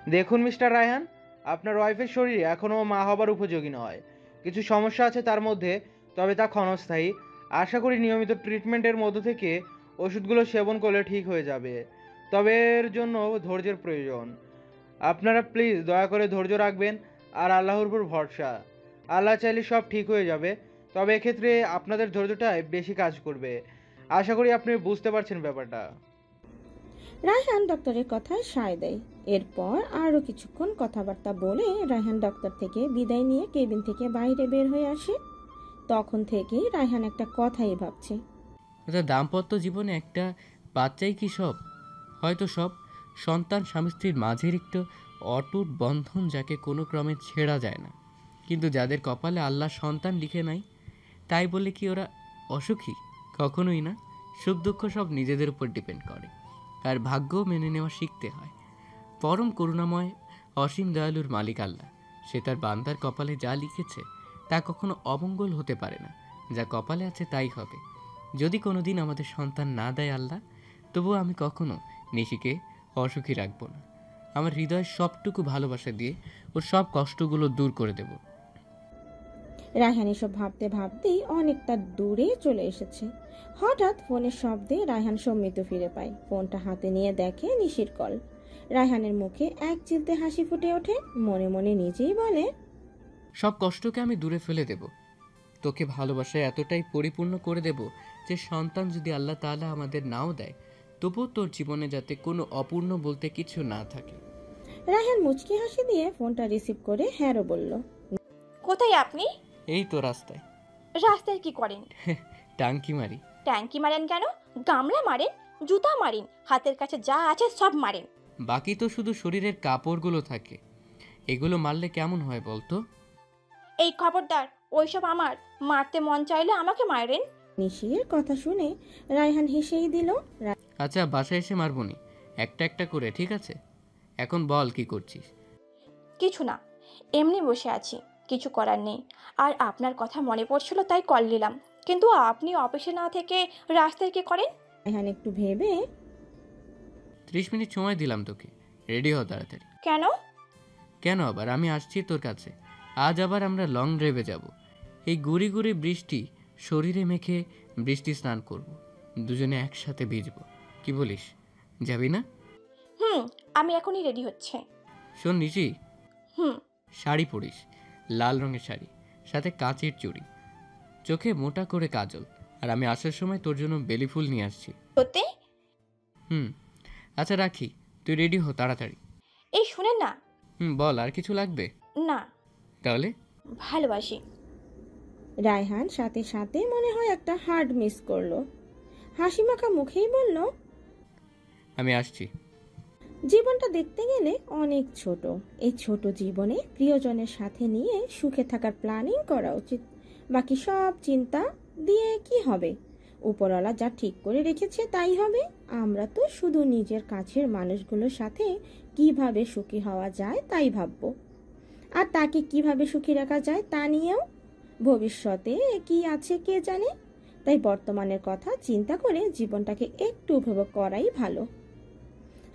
দেখুন মিস্টার রায়হান, আপনার ওয়াইফের শরীর এখনও মা হবার উপযোগী নয়। কিছু সমস্যা আছে তার মধ্যে, তবে তা ক্ষণস্থায়ী। আশা করি নিয়মিত ট্রিটমেন্টের মধ্য থেকে ওষুধগুলো সেবন করলে ঠিক হয়ে যাবে, তবে এর জন্য ধৈর্যের প্রয়োজন। আপনারা প্লিজ দয়া করে ধৈর্য রাখবেন আর আল্লাহর উপর ভরসা। আল্লাহ চাইলে সব ঠিক হয়ে যাবে, তবে এক্ষেত্রে আপনাদের ধৈর্যটাই বেশি কাজ করবে। আশা করি আপনি বুঝতে পারছেন ব্যাপারটা। রায়হান ডক্টরের কথায় সায় দেয়। এরপর আরো কিছুক্ষণ কথাবার্তা বলে রায়হান ডক্টর থেকে বিদায় নিয়ে কেবিন থেকে বাইরে বের হয়ে আসে। তখন থেকেই রায়হান একটা কথাই ভাবছে। আচ্ছা, দাম্পত্য জীবনে একটা বাচ্চাই কি সব? হয়তো সব। সন্তান স্বামী স্ত্রীর মাঝের একটু অটুট বন্ধন, যাকে কোনো ক্রমে ছেড়া যায় না। কিন্তু যাদের কপালে আল্লাহ সন্তান লিখে নাই, তাই বলে কি ওরা অসুখী? কখনোই না। সুখ দুঃখ সব নিজেদের উপর ডিপেন্ড করে, আর ভাগ্যও মেনে নেওয়া শিখতে হয়। পরম করুণাময় অসীম দয়ালুর মালিক আল্লাহ। সে তার বান্দার কপালে যা লিখেছে তা কখনো অমঙ্গল হতে পারে না। যা কপালে আছে তাই হবে। যদি কোনোদিন আমাদের সন্তান না দেয় আল্লাহ, তবুও আমি কখনো নিশিকে অসুখী রাখবো না। আমার হৃদয়ের সবটুকু ভালোবাসা দিয়ে ওর সব কষ্টগুলো দূর করে দেব। রায়হান এসব ভাবতে ভাবতেই অনেকটা দূরে চলে এসেছে। হঠাৎ ফোনের শব্দে রায়হান সম্মিত ফিরে পায়। ফোনটা হাতে নিয়ে দেখে নিশির কল। রায়হানের মুখে এক চিলতে হাসি ফুটে ওঠে। মনে মনে নিজেই বলে, সব কষ্টকে আমি দূরে ফেলে দেব। তোকে ভালোবাসায় এতটাই পরিপূর্ণ করে দেব যে সন্তান যদি আল্লাহ তাআলা আমাদের নাও দেয়, তবুও তোর জীবনে যাতে কোনো অপূর্ণ বলতে কিছু না থাকে। রায়হান মুচকি হাসি দিয়ে ফোনটা রিসিভ করে হ্যাঁরও বলল। কোথায় আপনি? এই তো রাস্তায়। রাস্তায় কি করেন? টাঙ্কি মারি। ট্যাঙ্কি মারেন কেন? গামলা মারেন, জুতা মারেন, হাতের কাছে যা আছে সব মারেন। বাকি তো শুধু শরীরের কাপড়গুলো থাকে, এগুলো মারলে কেমন হয় বলতো? এই খবরদার, ওইসব আমার। মারতে মন চাইলে আমাকে মারেন। নিশির কথা শুনে রায়হান হেসেই দিল। আচ্ছা, বাসায় এসে মারবনি, একটা একটা করে, ঠিক আছে? এখন বল কি করছিস? কিছু না, এমনি বসে আছি, কিছু করার নেই। আর আপনার কথা মনে পড়ছিল তাই কল নিলাম। কিন্তু আপনি অফিসে না থেকে রাস্তায় কি করেন? রায়হান একটু ভেবে, 30 মিনিট সময় দিলাম তোকে, রেডি হ তাড়াতাড়ি। কেন? কেন আবার? আমি আসছি তোর কাছে। আজ আবার আমরা লং ড্রাইভে যাব। এই গুড়ি গুড়ি বৃষ্টি শরীরে মেখে বৃষ্টি স্নান করব, দুজনে একসাথে ভিজবো। কি বলিস, যাবি না? আমি এখনই রেডি হচ্ছে। শোন নিশি, হুম। শাড়ি পরিস, লাল রঙের শাড়ি, সাথে কাচের চুড়ি, চোখে মোটা করে কাজল। আর আমি আসার সময় তোর জন্য বেলি ফুল নিয়ে আসছি। সত্যি? আচ্ছা রাখি, তুই রেডি হো তাড়াতাড়ি। এই শুনেন না। বল, আর কিছু লাগবে? না। তাহলে ভালোবাসি। রায়হান সাথে সাথে মনে হয় একটা হার্ড মিস করলো। হাসি মাখা মুখেই বলল, আমি আসছি। জীবনটা দেখতে গেলে অনেক ছোট। এই ছোট জীবনে প্রিয়জনের সাথে নিয়ে সুখে থাকার প্ল্যানিং করা উচিত। বাকি সব চিন্তা দিয়ে কি হবে? উপরওয়ালা যা ঠিক করে রেখেছে তাই হবে। আমরা তো শুধু নিজের কাছের মানুষগুলোর সাথে কিভাবে সুখী হওয়া যায় তাই ভাববো, আর তাকে কিভাবে সুখী রাখা যায় তা নিয়েও। ভবিষ্যতে কি আছে কে জানে। তাই বর্তমানের কথা চিন্তা করে জীবনটাকে একটু উপভোগ করাই ভালো।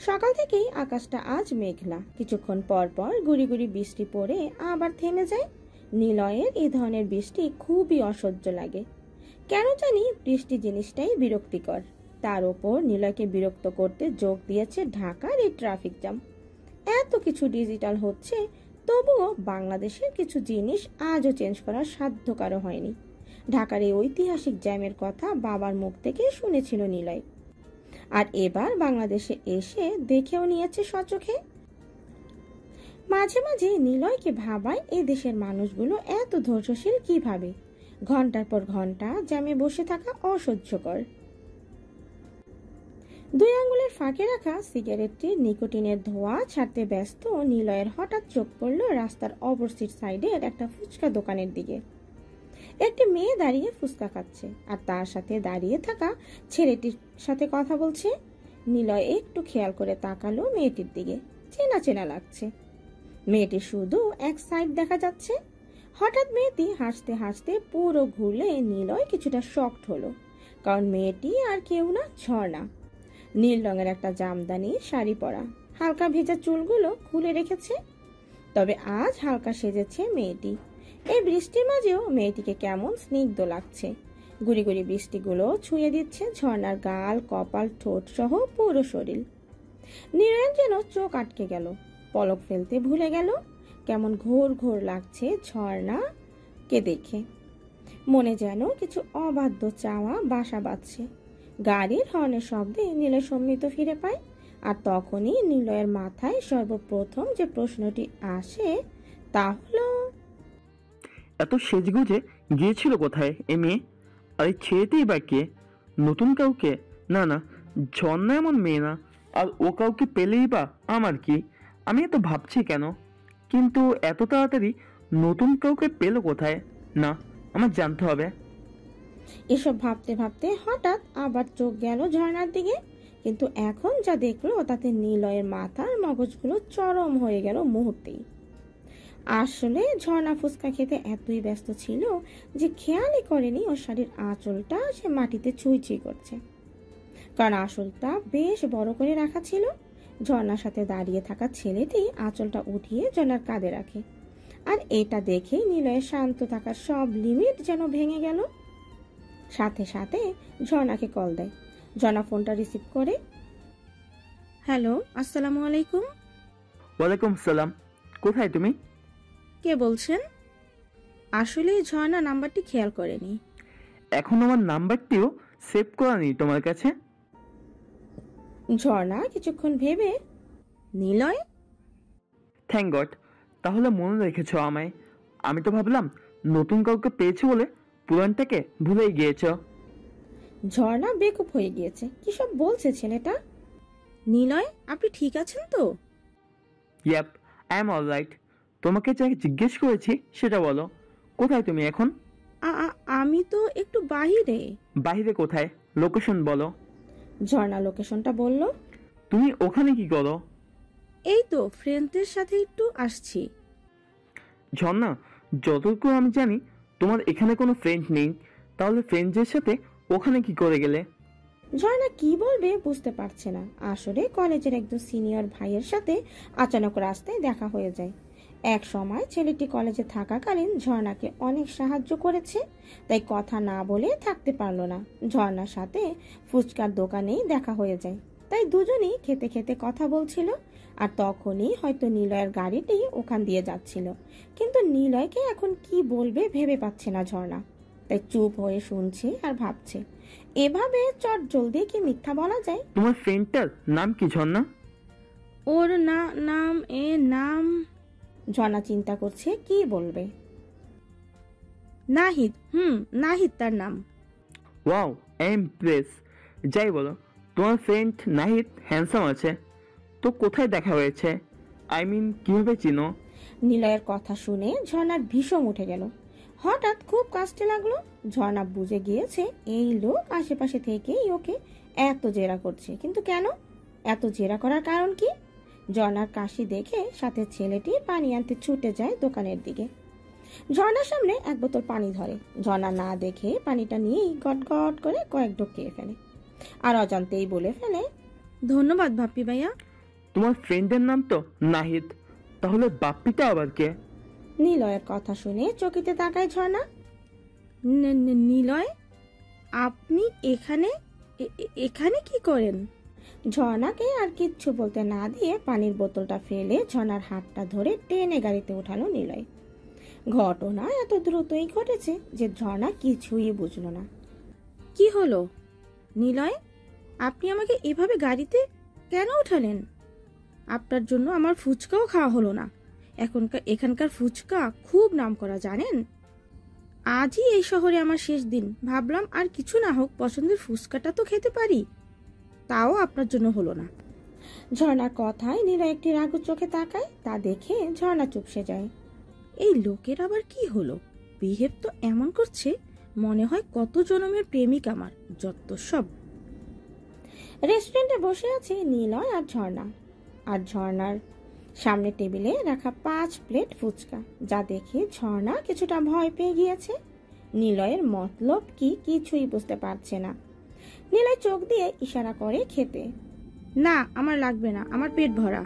সকাল থেকেই আকাশটা আজ মেঘলা। কিছুক্ষণ পর পর গুড়ি গুড়ি বৃষ্টি পড়ে আবার থেমে যায়। নিলয়ের এই ধরনের বৃষ্টি খুবই অসহ্য লাগে। কেন জানি বৃষ্টি জিনিসটাই বিরক্তিকর। তার ওপর নিলয়কে বিরক্ত করতে যোগ দিয়েছে ঢাকার এই ট্রাফিক জ্যাম। এত কিছু ডিজিটাল হচ্ছে, তবুও বাংলাদেশের কিছু জিনিস আজও চেঞ্জ করার সাধ্য কারো হয়নি। ঢাকার এই ঐতিহাসিক জ্যামের কথা বাবার মুখ থেকে শুনেছিল নিলয়, আর এবার বাংলাদেশে এসে দেখেও নিয়েছে সচোখে। মাঝে মাঝে নিলয়কে ভাবায় এ দেশের মানুষগুলো এত ধৈর্যশীল কিভাবে। ঘন্টার পর ঘন্টা জ্যামে বসে থাকা অসহ্যকর। 2 আঙ্গুলের ফাঁকে রাখা সিগারেটটির নিকোটিনের ধোঁয়া ছাড়তে ব্যস্ত নিলয়ের হঠাৎ চোখ পড়ল রাস্তার অপোজিট সাইডের একটা ফুচকা দোকানের দিকে। একটি মেয়ে দাঁড়িয়ে ফুচকা খাচ্ছে, আর তার সাথে দাঁড়িয়ে থাকা ছেলেটির সাথে কথা বলছে। নিলয় একটু খেয়াল করে তাকালো মেয়েটির দিকে। চেনা চেনা লাগছে। মেয়েটি শুধু এক সাইড দেখা যাচ্ছে। হঠাৎ মেয়েটি হাসতে হাসতে পুরো ঘুরলে নিলয় কিছুটা শকড হলো, কারণ মেয়েটি আর কেউ না, ঝর্ণা। নীল রঙের একটা জামদানি শাড়ি পরা, হালকা ভেজা চুলগুলো খুলে রেখেছে। তবে আজ হালকা সেজেছে মেয়েটি। এই বৃষ্টির মাঝেও মেয়েটিকে কেমন স্নিগ্ধ লাগছে। গুড়ি গুড়ি বৃষ্টিগুলো ছুঁয়ে দিচ্ছে ঝর্ণার গাল, কপাল, ঠোঁট সহ পুরো শরীর। নিরয়ন যেন চোখ আটকে গেল, পলক ফেলতে ভুলে গেল। কেমন ঘোর ঘোর লাগছে ঝর্ণাকে দেখে। মনে যেন কিছু অবাধ্য চাওয়া বাসা বাঁধছে। গাড়ির হর্নের শব্দে নিলয় সম্মিত ফিরে পায়। আর তখনই নিলয়ের মাথায় সর্বপ্রথম যে প্রশ্নটি আসে তা হলো, এত সেজগুজে গিয়েছিল কোথায় এ মেয়ে? আর এই ছেড়েতেই বা কে? নতুন কাউকে? না না, ঝর্ণা এমন মেয়ে না। আর ও কাউকে পেলেই বা আমার কি? আমি এত ভাবছি কেন? কিন্তু এত তাড়াতাড়ি নতুন কাউকে পেলো কোথায়? না, আমার জানতে হবে। এসব ভাবতে ভাবতে হঠাৎ আবার চোখ গেল ঝর্ণার দিকে। কিন্তু এখন যা দেখলো তাতে নিলয়ের মাথার মগজগুলো চরম হয়ে গেল মুহূর্তেই। আসলে ঝর্ণা ফুচকা খেতে এতই ব্যস্ত ছিল যে খেয়ালই করেনি ওর শাড়ির আঁচলটা সে মাটিতে ছুঁই ছুঁই করছে। কারণ আঁচলটা বেশ বড় করে রাখা ছিল। ঝর্ণার সাথে দাঁড়িয়ে থাকা ছেলেটি আঁচলটা উঠিয়ে ঝর্ণার কাঁধে রাখে। আর এটা দেখে নিলয়ের শান্ত থাকার সব লিমিট যেন ভেঙে গেল। সাথে সাথে ঝর্ণাকে কল দেয়। ঝর্ণা ফোনটা রিসিভ করে, হ্যালো, আসসালামু আলাইকুম। ওয়ালাইকুম সালাম। কোথায় তুমি? কে বলছেন? আসলে ঝর্ণা নাম্বারটি খেয়াল করেনি। এখন আমার নাম্বারটিও সেভ করা নেই তোমার কাছে? ঝর্ণা কিছুক্ষণ ভেবে, নিলয়? থ্যাংক গড, তাহলে মনে রেখেছ আমায়। আমি তো ভাবলাম নতুন কাউকে পেয়েছো বলে পুরানটাকে ভুলেই গিয়েছ। ঝর্ণা বেকুব হয়ে গিয়েছে। কি সব বলছে ছেলেটা? নিলয়, আপনি ঠিক আছেন তো? Yup, I am all right. তোমাকে যা জিজ্ঞেস করেছি সেটা বলো। কোথায় তুমি এখন? আমি তো একটু বাহিরে। বাইরে কোথায়? লোকেশন বলো। ঝর্ণা লোকেশনটা বলল। তুমি ওখানে কি করো? এই তো ফ্রেন্ডদের সাথে একটু আসছি। ঝর্ণা, যতটুকু আমি জানি তোমার এখানে কোনো ফ্রেন্ড নেই। তাহলে ফ্রেন্ডদের সাথে ওখানে কি করে গেলে? ঝর্ণা কি বলবে বুঝতে পারছে না। আসলে কলেজের একজন সিনিয়র ভাইয়ের সাথে আচানক রাস্তায় দেখা হয়ে যায়। এক সময় ছেলেটি কলেজে থাকাকালীন ঝর্ণাকে অনেক সাহায্য করেছে। তাই কথা না বলে থাকতে পারলো না। ঝর্ণার সাথে ফুচকার দোকানেই দেখা হয়ে যায়। তাই দুজনেই খেতে খেতে কথা বলছিল। আর তখনই হয়তো নিলয়ের গাড়িটি ওখান দিয়ে যাচ্ছিল। কিন্তু নিলয়কে এখন কি বলবে ভেবে পাচ্ছে না ঝর্ণা। তাই চুপ হয়ে শুনছে আর ভাবছে, এভাবে চট জলদি কি মিথ্যা বলা যায়? তোমার ফ্রেন্ডটার নাম কি ঝর্ণা? ওর নাম ঝর্ণা চিন্তা করছে কি বলবে। নাহিদ। নাহিদ তার নাম। Wow, I am Impress. যাই বলো, তোমার ফ্রেন্ড নাহিদ হ্যান্ডসাম আছে তো কোথায় দেখা হয়েছে? আই মিন কিভাবে চিনো? নিলয়ের কথা শুনে ঝর্ণার ভীষণ উঠে গেল। হঠাৎ খুব কাশতে লাগলো। ঝর্ণা বুঝে গিয়েছে এই লোক আশেপাশে থেকেই ওকে এত জেরা করছে। কিন্তু কেন? এত জেরা করার কারণ কি? ঝর্ণার কাশি দেখে সাথে ছেলেটি পানি আনতে ছুটে যায় দোকানের দিকে। ঝর্ণার সামনে এক বোতল পানি ধরে। ঝর্ণা না দেখে পানিটা নিয়েই গট গট করে কয়েক ঢোক খেয়ে ফেলে। আর অজান্তেই বলে ফেলে, ধন্যবাদ ভাপ্পি ভাইয়া। তোমার ফ্রেন্ডের নাম তো নাহিদ, তাহলে বাপ্পিটা আবার কে? নিলয়ের কথা শুনে চকিতে তাকায় ঝর্ণা। নিলয়, আপনি এখানে কি করেন? ঝর্ণাকে আর কিচ্ছু বলতে না দিয়ে পানির বোতলটা ফেলে ঝর্ণার হাতটা ধরে টেনে গাড়িতে উঠালো নিলয়। ঘটনা এত দ্রুতই ঘটেছে যে ঝর্ণা কিছুই বুঝলো না। কি হলো নিলয়? আপনি আমাকে এভাবে গাড়িতে কেন উঠালেন? আপনার জন্য আমার ফুচকাও খাওয়া হলো না। এখানকার ফুচকা খুব নামকরা জানেন। আজই এই শহরে আমার শেষ দিন। ভাবলাম আর কিছু না হোক পছন্দের ফুচকাটা তো খেতে পারি। তাও আপনার জন্য হলো না। ঝর্ণার কথায় নিলয় একটি রাগু চোখে তাকায়। তা দেখে ঝর্ণা চুপসে যায়। এই লোকের আবার কি হলো? বিহেভ তো এমন করছে মনে হয় কত জনমের প্রেমিক আমার। যত সব। রেস্টুরেন্টে বসে আছে নিলয় আর ঝর্ণা। আর ঝর্ণার সামনে টেবিলে রাখা 5 প্লেট ফুচকা, যা দেখে ঝর্ণা কিছুটা ভয় পেয়ে গিয়েছে। নিলয়ের মতলব কি কিছুই বুঝতে পারছে না। নিলয় চোখ দিয়ে ইশারা করে খেতে। না, আমার লাগবে না, আমার পেট ভরা।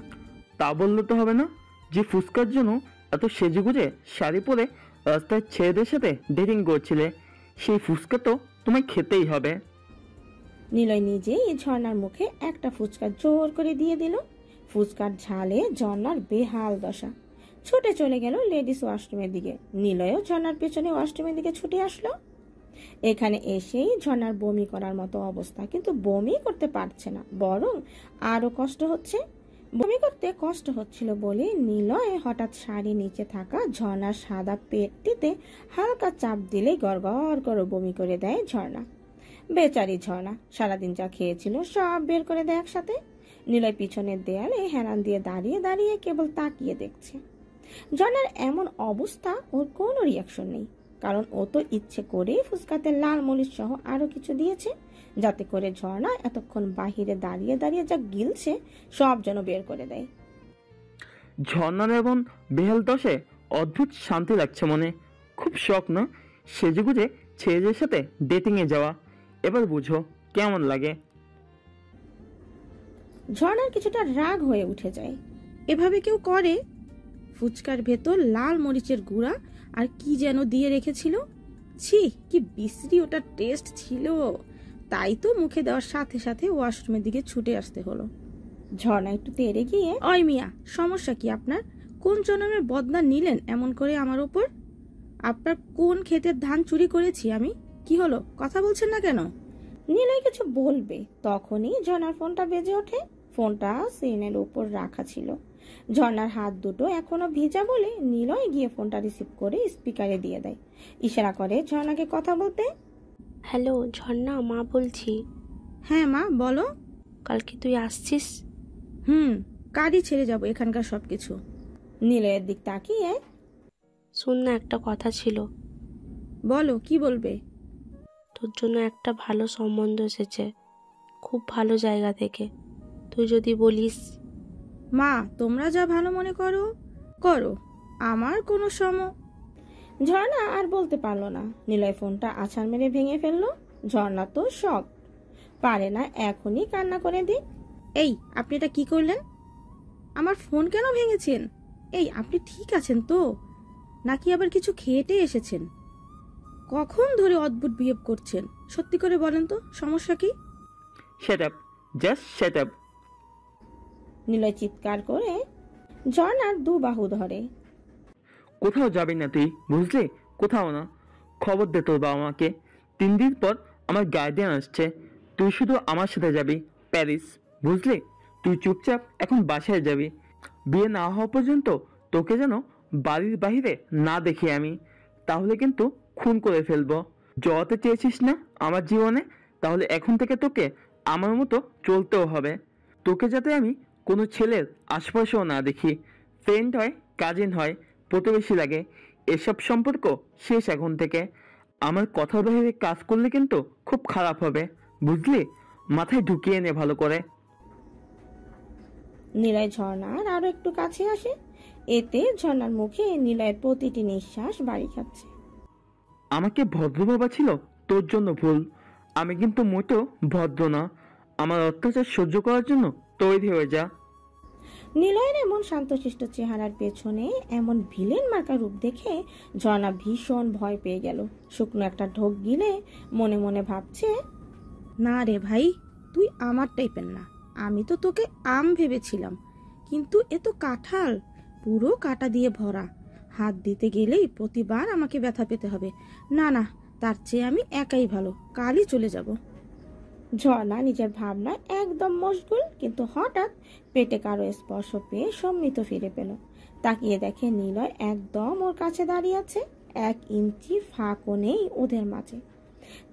তা বললে তো হবে না। যে ফুচকার জন্য এত সেজেগুজে শাড়ি পরে রাস্তায় ছেলেদের সাথে ডেটিং করছিলে, সেই ফুচকা তো তোমায় খেতেই হবে। নিলয় নিজেই ঝর্ণার মুখে একটা ফুচকা জোর করে দিয়ে দিল। ফুচকার ঝালে ঝর্ণার বেহাল দশা। ছুটে চলে গেল লেডিস ওয়াশরুমের দিকে। নিলয়ও ঝর্ণার পেছনে ওয়াশরুমের দিকে ছুটে আসলো। এখানে এসেই ঝর্ণার বমি করার মতো অবস্থা, কিন্তু বমি করতে পারছে না, বরং আরো কষ্ট হচ্ছে। বমি করতে কষ্ট হচ্ছিল বলে নিলয় হঠাৎ শাড়ি নিচে থাকা ঝর্ণার সাদা পেটটিতে হালকা চাপ দিলেই গড়গড় করে বমি করে দেয় ঝর্ণা। বেচারি ঝর্ণা সারাদিন যা খেয়েছিল সব বের করে দেয় একসাথে। নিলয় পিছনের দেয়ালে হেলান দিয়ে দাঁড়িয়ে দাঁড়িয়ে কেবল তাকিয়ে দেখছে। ঝর্ণার এমন অবস্থা, ওর কোনো রিয়াকশন নেই, কারণ ও তো ইচ্ছে করে ফুচকাতে লাল মরিচ সহ আরো কিছু দিয়েছে, যাতে করে ঝর্ণা এতক্ষণ বাহিরে দাঁড়িয়ে দাঁড়িয়ে যা গিলছে সব যেন বের করে দেয়। ঝর্ণার এমন বেহাল দশে অদ্ভুত শান্তি লাগছে মনে। খুব শখ না সেজেগুজে ছেলেদের সাথে ডেটিংয়ে যাওয়া। এবার বুঝো কেমন লাগে। ঝর্ণার কিছুটা রাগ হয়ে উঠে যায়। এভাবে কেউ করে? ফুচকার ভেতর লাল মরিচের গুঁড়া আর কি যেন দিয়ে রেখেছিল। ছি, কি বিশ্রী ওটা টেস্ট ছিল। তাই তো মুখে দেওয়ার সাথে সাথে ওয়াশরুমের দিকে ছুটে আসতে হলো। ঝর্ণা একটু তেড়ে গিয়ে, অয় মিয়া, সমস্যা কি আপনার? কোন জন্মের বদনা নিলেন এমন করে আমার ওপর? আপনার কোন ক্ষেতের ধান চুরি করেছি আমি? কি হলো, কথা বলছেন না কেন? নিলয় কিছু বলবে, তখনই ঝর্ণার ফোনটা বেজে ওঠে। ফোনটা সিনের উপর রাখা ছিল। ঝর্ণার হাত দুটো এখনো ভিজা বলে নিলয় গিয়ে ফোনটা রিসিভ করে স্পিকারে দিয়ে দেয়। ইশারা করে ঝর্ণাকে কথা বলতে। হ্যালো ঝর্ণা, মা বলছি। হ্যাঁ মা, বলো। কালকে তুই আসছিস? কাজই ছেড়ে যাব এখানকার সবকিছু। নিলয়ের দিক তাকিয়ে, শোন না, একটা কথা ছিল। বলো, কি বলবে? তোর জন্য একটা ভালো সম্বন্ধ এসেছে, খুব ভালো জায়গা থেকে। তুই যদি বলিস। মা, তোমরা যা ভালো মনে করো করো, আমার কোনো ঝর্ণা আর বলতে পারলো না। নিলয় ফোনটা আছাড় মেরে ভেঙে ফেললো। ঝর্ণা তো শক, পারে না এখনই কান্না করে দিক। এই, আপনি এটা কি করলেন? আমার ফোন কেন ভেঙেছেন? এই, আপনি ঠিক আছেন তো, নাকি আবার কিছু খেয়েটে এসেছেন? কখন ধরে অদ্ভুত বিহেভ করছেন? সত্যি করে বলেন তো, সমস্যা কি? Shut up, just shut up. Niloy চিৎকার করে ঝর্ণার দু বাহু ধরে। কোথাও যাবি না তুই, বুঝলি? কোথাও না। খবর দে তোর বাবা মাকে। 3 দিন পর আমার গার্ডিয়ান আসছে। তুই শুধু আমার সাথে যাবি প্যারিস, বুঝলি? তুই চুপচাপ এখন বাসায় যাবি। বিয়ে না হওয়া পর্যন্ত তোকে যেন বাড়ির বাইরে না দেখি আমি, তাহলে কিন্তু খুন করে ফেলবো। জড়াতে চেয়েছিস না আমার জীবনে, তাহলে এখন থেকে তোকে আমার মতো চলতেও হবে। তোকে যাতে আমি কোনো ছেলের আশপাশেও না দেখি। ফ্রেন্ড হয়, কাজিন হয়, প্রতিবেশী লাগে, এসব সম্পর্ক শেষ এখন থেকে। আমার কথার বাইরে কাজ করলে কিন্তু খুব খারাপ হবে, বুঝলি? মাথায় ঢুকিয়ে নে ভালো করে। নিলয় ঝর্ণার আরো একটু কাছে আসে। এতে ঝর্ণার মুখে নিলয়ের প্রতিটি নিঃশ্বাস বাড়ি খাচ্ছে। আমাকে ভদ্র ভাবা ছিল তোর জন্য ভুল। আমি কিন্তু মোটেও ভদ্র না। আমার অত্যাচার সহ্য করার জন্য তৈরি হয়ে যা। নিলয়ের এমন শান্তশিষ্ট চেহারার পেছনে এমন ভিলেন মার্কা রূপ দেখে ঝর্ণা ভীষণ ভয় পেয়ে গেল। শুকনো একটা ঢোক গিলে মনে মনে ভাবছে, না রে ভাই, তুই আমার টাইপের না। আমি তো তোকে আম ভেবেছিলাম, কিন্তু এ তো কাঁঠাল, পুরো কাঁটা দিয়ে ভরা। হাত দিতে গেলেই প্রতিবার আমাকে ব্যথা পেতে হবে। না না, তার চেয়ে আমি একাই ভালো, কালই চলে যাব। ঝর্ণা নিজের ভাবনা একদম মশগুল, কিন্তু হঠাৎ পেটে কারো স্পর্শ পেয়ে সম্মিত ফিরে পেল। তাকিয়ে দেখে নিলয় একদম ওর কাছে দাঁড়িয়ে আছে। 1 ইঞ্চি ফাঁকও নেই ওদের মাঝে।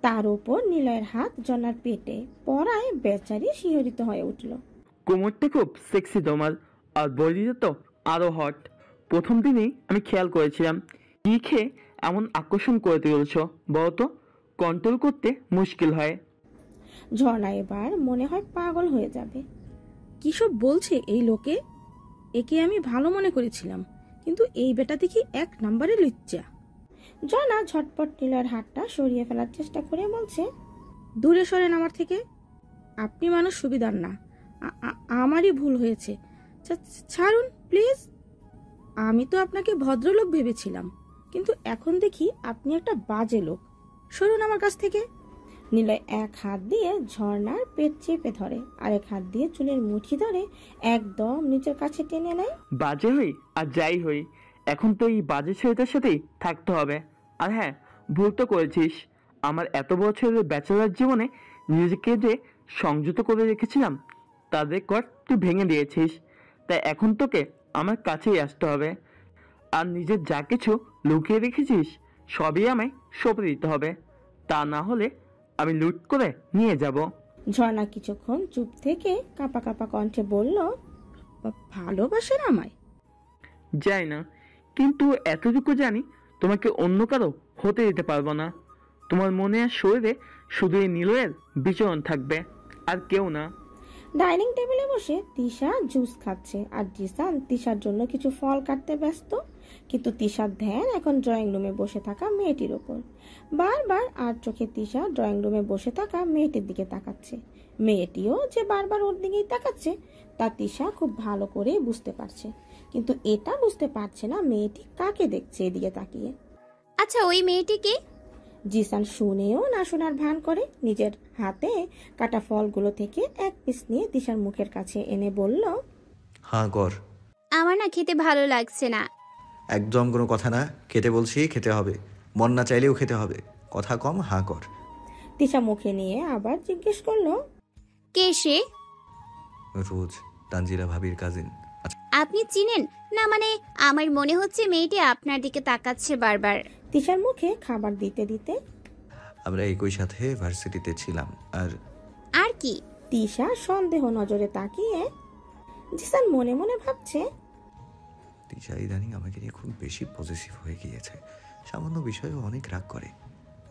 তার উপর নিলয়ের হাত ঝর্ণার পেটে পড়ায় বেচারি শিহরিত হয়ে উঠল। কোমরটা খুব সেক্সি তোমার, আর বডিটা তো আরো হট। প্রথম দিনেই আমি খেয়াল করেছিলাম। কি খেয়ে এমন আকর্ষণ করে তুলেছ বলতো? কন্ট্রোল করতে মুশকিল হয়। ঝর্ণা এবার মনে হয় পাগল হয়ে যাবে। কি সব বলছে এই লোকে? একে আমি ভালো মনে করেছিলাম, কিন্তু এই বেটা দেখি 1 নম্বরে লুচ্চা। ঝর্ণা ঝটপট নিলয়ের হাতটা সরিয়ে ফেলার চেষ্টা করে বলছে, দূরে সরেন আমার থেকে। আপনি মানুষ সুবিধার না, আমারই ভুল হয়েছে, ছাড়ুন প্লিজ। আমি তো আপনাকে ভদ্রলোক ভেবেছিলাম, কিন্তু এখন দেখি আপনি একটা বাজে লোক। সরুন আমার কাছ থেকে। নিলয় এক হাত দিয়ে ঝর্ণার পেট চেপে ধরে, আরেক হাত দিয়ে চুলের মুঠি ধরে একদম নিচের কাছে টেনে নেয়। বাজে হই আর যাই হই, এখন তো এই বাজে ছেলেটার সাথেই থাকতে হবে। আর হ্যাঁ, ভুল তো করেছিস। আমার এত বছরের ব্যাচেলার জীবনে নিজেকে যে সংযত করে রেখেছিলাম, তাদের কর তুই ভেঙে দিয়েছিস। তাই এখন তোকে আমার কাছেই আসতে হবে। আর নিজের যা কিছু লুকিয়ে রেখেছিস সবই আমায় সঁপে দিতে হবে, তা না হলে আমি লুট করে নিয়ে যাব। ঝর্ণা কিছুক্ষণ চুপ থেকে কাঁপা কাঁপা কণ্ঠে বলল, ভালোবাসেন আমায়? যাই না, কিন্তু এতটুকু জানি তোমাকে অন্য কারো হতে দিতে পারবো না। তোমার মনে আর শরীরে শুধু এই নিলয়ের বিচরণ থাকবে, আর কেউ না। ডাইনিং টেবিলে বসে তিশা জুস খাচ্ছে আর জিসান তিশার জন্য কিছু ফল কাটতে ব্যস্ত, কিন্তু তিশার ধ্যান এখন ড্রয়িং রুমে বসে থাকা মেয়েটির ওপর। বারবার আর চোখে তিশা ড্রয়িং রুমে বসে থাকা মেয়েটির দিকে তাকাচ্ছে। মেয়েটিও যে বারবার ওর দিকেই তাকাচ্ছে তা তিশা খুব ভালো করে বুঝতে পারছে, কিন্তু এটা বুঝতে পারছে না মেয়েটি কাকে দেখছে এদিকে তাকিয়ে। আচ্ছা, ওই মেয়েটিকে? জিসান শুনেও না শোনার ভান করে নিজের হাতে কাটা ফলগুলো থেকে এক পিস নিয়ে তিশার মুখের কাছে এনে বলল, হাঁ কর। আমার না খেতে ভালো লাগছে না। একদম কোনো কথা না, খেতে বলছি খেতে হবে, মন না চাইলেও খেতে হবে, কথা কম, হাঁ কর। তিশা মুখে নিয়ে আবার জিজ্ঞেস করলো, কে সে? রোজ, তানজিলা ভাবির কাজিন। আপনি চিনেন না? মানে আমার মনে হচ্ছে মেয়েটি আপনার দিকে তাকাচ্ছে বারবার। তিশার মুখে খাবার দিতে দিতে, আমরা একই সাথে ভার্সিটিতে ছিলাম। আর কি? তিশা সন্দেহ নজরে তাকিয়ে। জিসান মনে মনে ভাবছে, তিশা ইদানিং আমাকে নিয়ে খুব বেশি পজিটিভ হয়ে গিয়েছে, সামান্য বিষয়েও অনেক রাগ করে।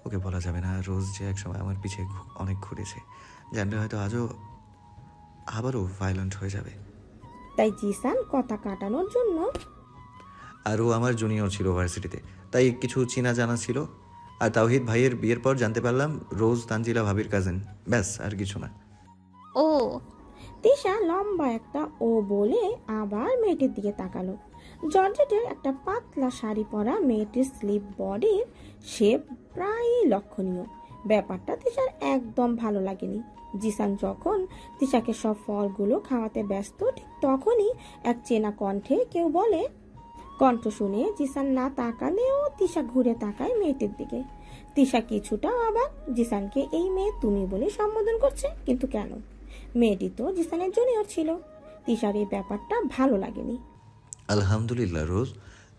ওকে বলা যাবে না, রোজ যে একসময় আমার পিছে অনেক ঘুরেছে, জানলে হয়তো আবারও ভায়োলেন্ট হয়ে যাবে। তাই জিসান কথা কাটানোর জন্য, আর ও আমার জুনিয়র ছিল ভার্সিটিতে, তাই কিছু চেনা জানা ছিল। আর তাওহিদ ভাইয়ের বিয়ের পর জানতে পারলাম রোজ তানজিলা ভাবির কাজিন, ব্যাস আর কিছু না। ও। তিশা লম্বা একটা ও বলে আবার মেয়েটির দিকে তাকালো। জর্জেটের একটা পাতলা শাড়ি পরা মেয়েটির স্লিপ বডির শেপ প্রায় লক্ষণীয়। ব্যাপারটা তিশার একদম ভালো লাগেনি। জিসান যখন তিশাকে সব ফলগুলো খাওয়াতে ব্যস্ত, ঠিক তখনই এক চেনা কণ্ঠে কেউ বলে। কণ্ঠ শুনে জিসান না তাকালেও তিশা ঘুরে তাকায় মেয়েটির দিকে। তিশা কিছুটা অবাক, জিসানকে এই মেয়ে তুমি বলে সম্বোধন করছে, কিন্তু কেন? মেয়েটি তো জিসানের জুনিয়র ছিল। তিশার এই ব্যাপারটা ভালো লাগেনি। আলহামদুলিল্লাহ। রোজ,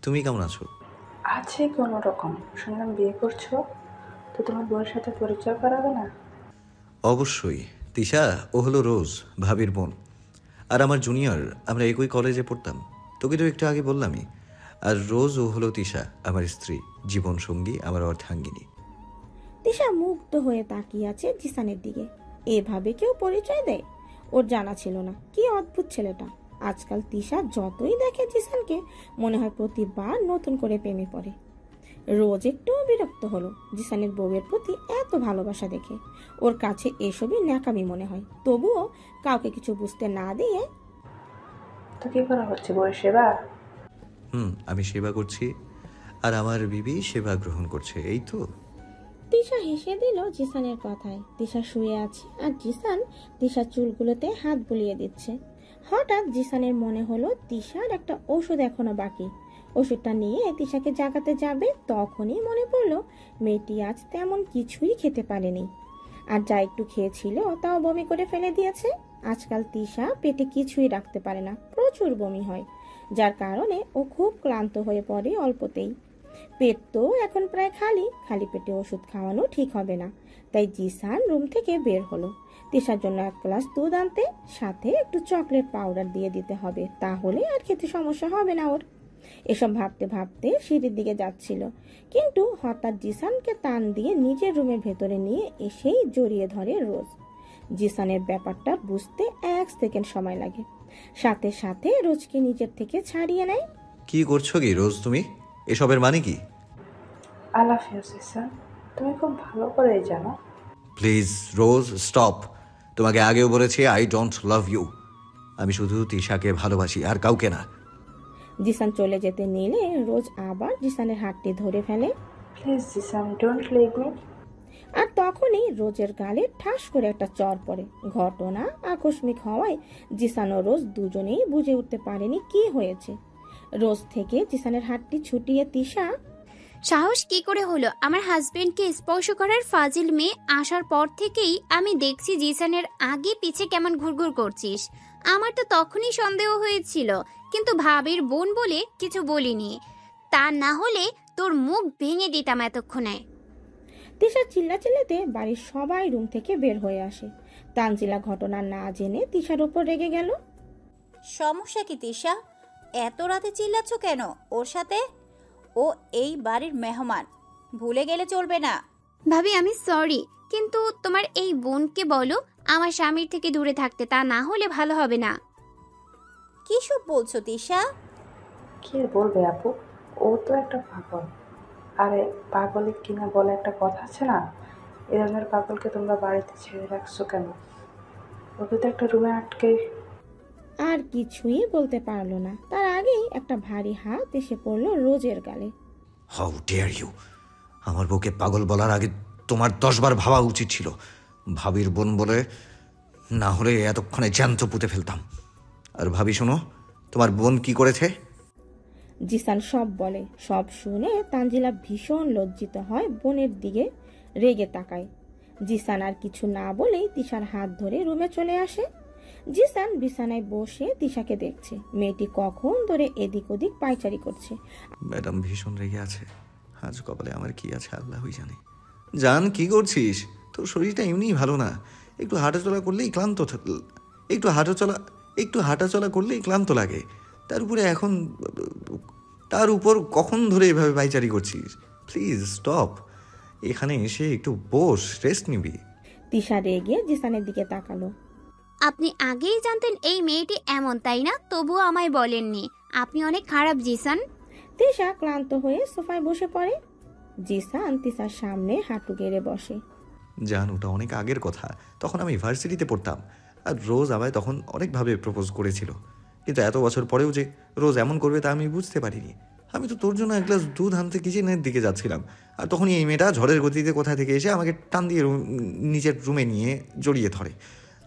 তুমি কেমন আছো? আছে কোনো রকম। শুনলাম বিয়ে করছো, তো তোমার বোনের সাথে পরিচয় করাবে না? অবশ্যই। তিশা, ও হলো রোজ, ভাবির বোন, আর আমার জুনিয়র। আমরা একই কলেজে পড়তাম, তোকে তো একটু আগে বললামই। আর রোজ, ও হলো তিশা, আমার স্ত্রী, জীবন সঙ্গী, আমার অর্ধাঙ্গিনী। তিশা মুগ্ধ হয়ে তাকিয়ে আছে জিসানের দিকে। এভাবে কেউ পরিচয় দেয়? ওর জানা ছিল না। কি অদ্ভুত ছেলেটা। আজকাল তিশা যতই দেখে জিসানকে, মনে হয় প্রতিবার নতুন করে প্রেমে পড়ে। রোজ একটু বিরক্ত হলো জিসানের বউয়ের প্রতি এত ভালোবাসা দেখে। ওর কাছে এসবই ন্যাকামি মনে হয়, তবুও কাউকে কিছু বুঝতে না দিয়ে, তো কি করা হচ্ছে, বউয়ের সেবা? আমি সেবা করছি, আর আমার বিবি সেবা গ্রহণ করছে, এই তো। তিশা হেসে দিল জিসানের কথায়। তিশা শুয়ে আছে আর জিসান তিশার চুলগুলোতে হাত বুলিয়ে দিচ্ছে। হঠাৎ জিসানের মনে হলো তিশার একটা ওষুধ এখনো বাকি। ওষুধটা নিয়ে তিশাকে জাগাতে যাবে, তখনই মনে পড়লো মেয়েটি আজ তেমন কিছুই খেতে পারেনি, আর যা একটু খেয়েছিল তাও বমি করে ফেলে দিয়েছে। আজকাল তিশা পেটে কিছুই রাখতে পারে না, প্রচুর বমি হয়, যার কারণে ও খুব ক্লান্ত হয়ে পড়ে অল্পতেই। পেট তো এখন প্রায় খালি, খালি পেটে ওষুধ খাওয়ানো ঠিক হবে না। তাই জিসান রুম থেকে বের হলো। তিশার জন্য এক গ্লাস দুধ আনতে, সাথে একটু চকলেট পাউডার দিয়ে দিতে হবে, তাহলে আর খেতে সমস্যা হবে না ওর। এসব ভাবতে ভাবতে সিঁড়ির দিকে যাচ্ছিল, কিন্তু হঠাৎ জিসানকে টান দিয়ে নিজের রুমের ভেতরে নিয়ে এসেই জড়িয়ে ধরে রোজ। জিসানের ব্যাপারটা বুঝতে 1 সেকেন্ড সময় লাগে, সাথে সাথে রোজকে নিজের থেকে ছাড়িয়ে নেয়। কি করছো কি রোজ তুমি? এসবের মানে কি? আল্লাহ ফিউজিসান, তুমি খুব ভালো করেই জানো। Please rose, stop. তোমাকে আগেও বলেছি আই ডোন্ট লাভ ইউ। আমি শুধু তিশাকে ভালোবাসি, আর কাউকে না। জিসান চলে যেতে নিলে রোজ আবার জিসানের হাতটি ধরে ফেলে। Please Jisan, don't leave me. আর তখনই রোজের গালে ঠাস করে একটা চর পড়ে। ঘটনা আকস্মিক হওয়ায় জিসান ও রোজ দুজনেই বুঝে উঠতে পারেনি কি হয়েছে। রোজ থেকে জিসানের হাতটি ছুটিয়ে তিশা, সাহস কি করে হলো আমার হাজবেন্ডকে স্পর্শ করার? ফাজিল মেয়ে, আসার পর থেকেই আমি দেখছি জিসানের আগে পিছে কেমন ঘুরঘুর করছিস। আমার তো তখনই সন্দেহ হয়েছিল, কিন্তু ভাবির বোন বলে কিছু বলিনি। তা না হলে তোর মুখ ভেঙে দিতাম এতক্ষণে। তিশা চিল্লাচিল্লিতে বাড়ির সবাই রুম থেকে বের হয়ে আসে। তানজিলা ঘটনা না জেনে তিশার উপর রেগে গেল। সমস্যা কি তিশা? এত রাতে চিল্লাচ্ছ কেন ওর সাথে? ও এই বাড়ির মেহমান, ভুলে গেলে চলবে না। ভাবি আমি সরি, কিন্তু তোমার এই বোনকে বলো আমার স্বামীর থেকে দূরে থাকতে, তা না হলে ভালো হবে না। কি সব বলছো তিশা? কি বলবে আপু, ও তো একটা পাগল। আরে পাগলে কিনা বলে একটা কথা আছে না, এ ধরনের পাগলকে তোমরা বাড়িতে ছেড়ে রাখছো কেন? ওকে তো একটা রুমে আটকে। আর কিছুই বলতে পারলো না, তার আগেই একটা ভারী হাত এসে পড়লো রোজের গালে। How dare you! আমার বউকে পাগল বলার আগে তোমার 10 বার ভাবা উচিত ছিল। ভাবির বোন বলে, না হলে এতক্ষণে জ্যান্ত পুঁতে ফেলতাম। আর ভাবি শোনো, তোমার বোন কি করেছে? জিসান সব বলে। সব শুনে তানজিলা ভীষণ লজ্জিত হয়, বোনের দিকে রেগে তাকায়। জিসান আর কিছু না বলেই তিশার হাত ধরে রুমে চলে আসে। জিসান বিছানায় বসে তিশাকে দেখছে। মেয়েটি কখন ধরে এদিক ওদিক পায়চারি করছে। ম্যাডাম ভীষণ রেগে আছে। আজ কপালে আমার কি আছে আল্লাহই জানে। জান, কি করছিস? তোর শরীরটা এমনিই ভালো না। একটু হাঁটাচলা করলেই ক্লান্ত লাগে। তার উপর কখন ধরে এভাবে পায়চারি করছিস? Please stop. এখানে এসে একটু বস, রেস্ট নিবি। তিশা রেগে জিসানের দিকে তাকালো। আপনি আগেই জানতেন এই মেয়েটি এমন, তাই না? তবুও আমায় বলেননি। আপনি অনেক খারাপ জিসান। তিশা ক্লান্ত হয়ে সোফায় বসে পড়ে। জিসান তিশার সামনে হাঁটু গেড়ে বসে। জান, ওটা অনেক আগের কথা। তখন আমি ভার্সিটিতে পড়তাম, আর রোজ আমায় তখন অনেকভাবে প্রপোজ করেছিল। কিন্তু এত বছর পরেও যে রোজ এমন করবে তা আমি বুঝতে পারিনি। আমি তো তোর জন্য এক গ্লাস দুধ আনতে কিচেনের দিকে যাচ্ছিলাম, আর তখনই এই মেয়েটা ঝড়ের গতিতে কোথা থেকে এসে আমাকে টান দিয়ে নিজের রুমে নিয়ে জড়িয়ে ধরে।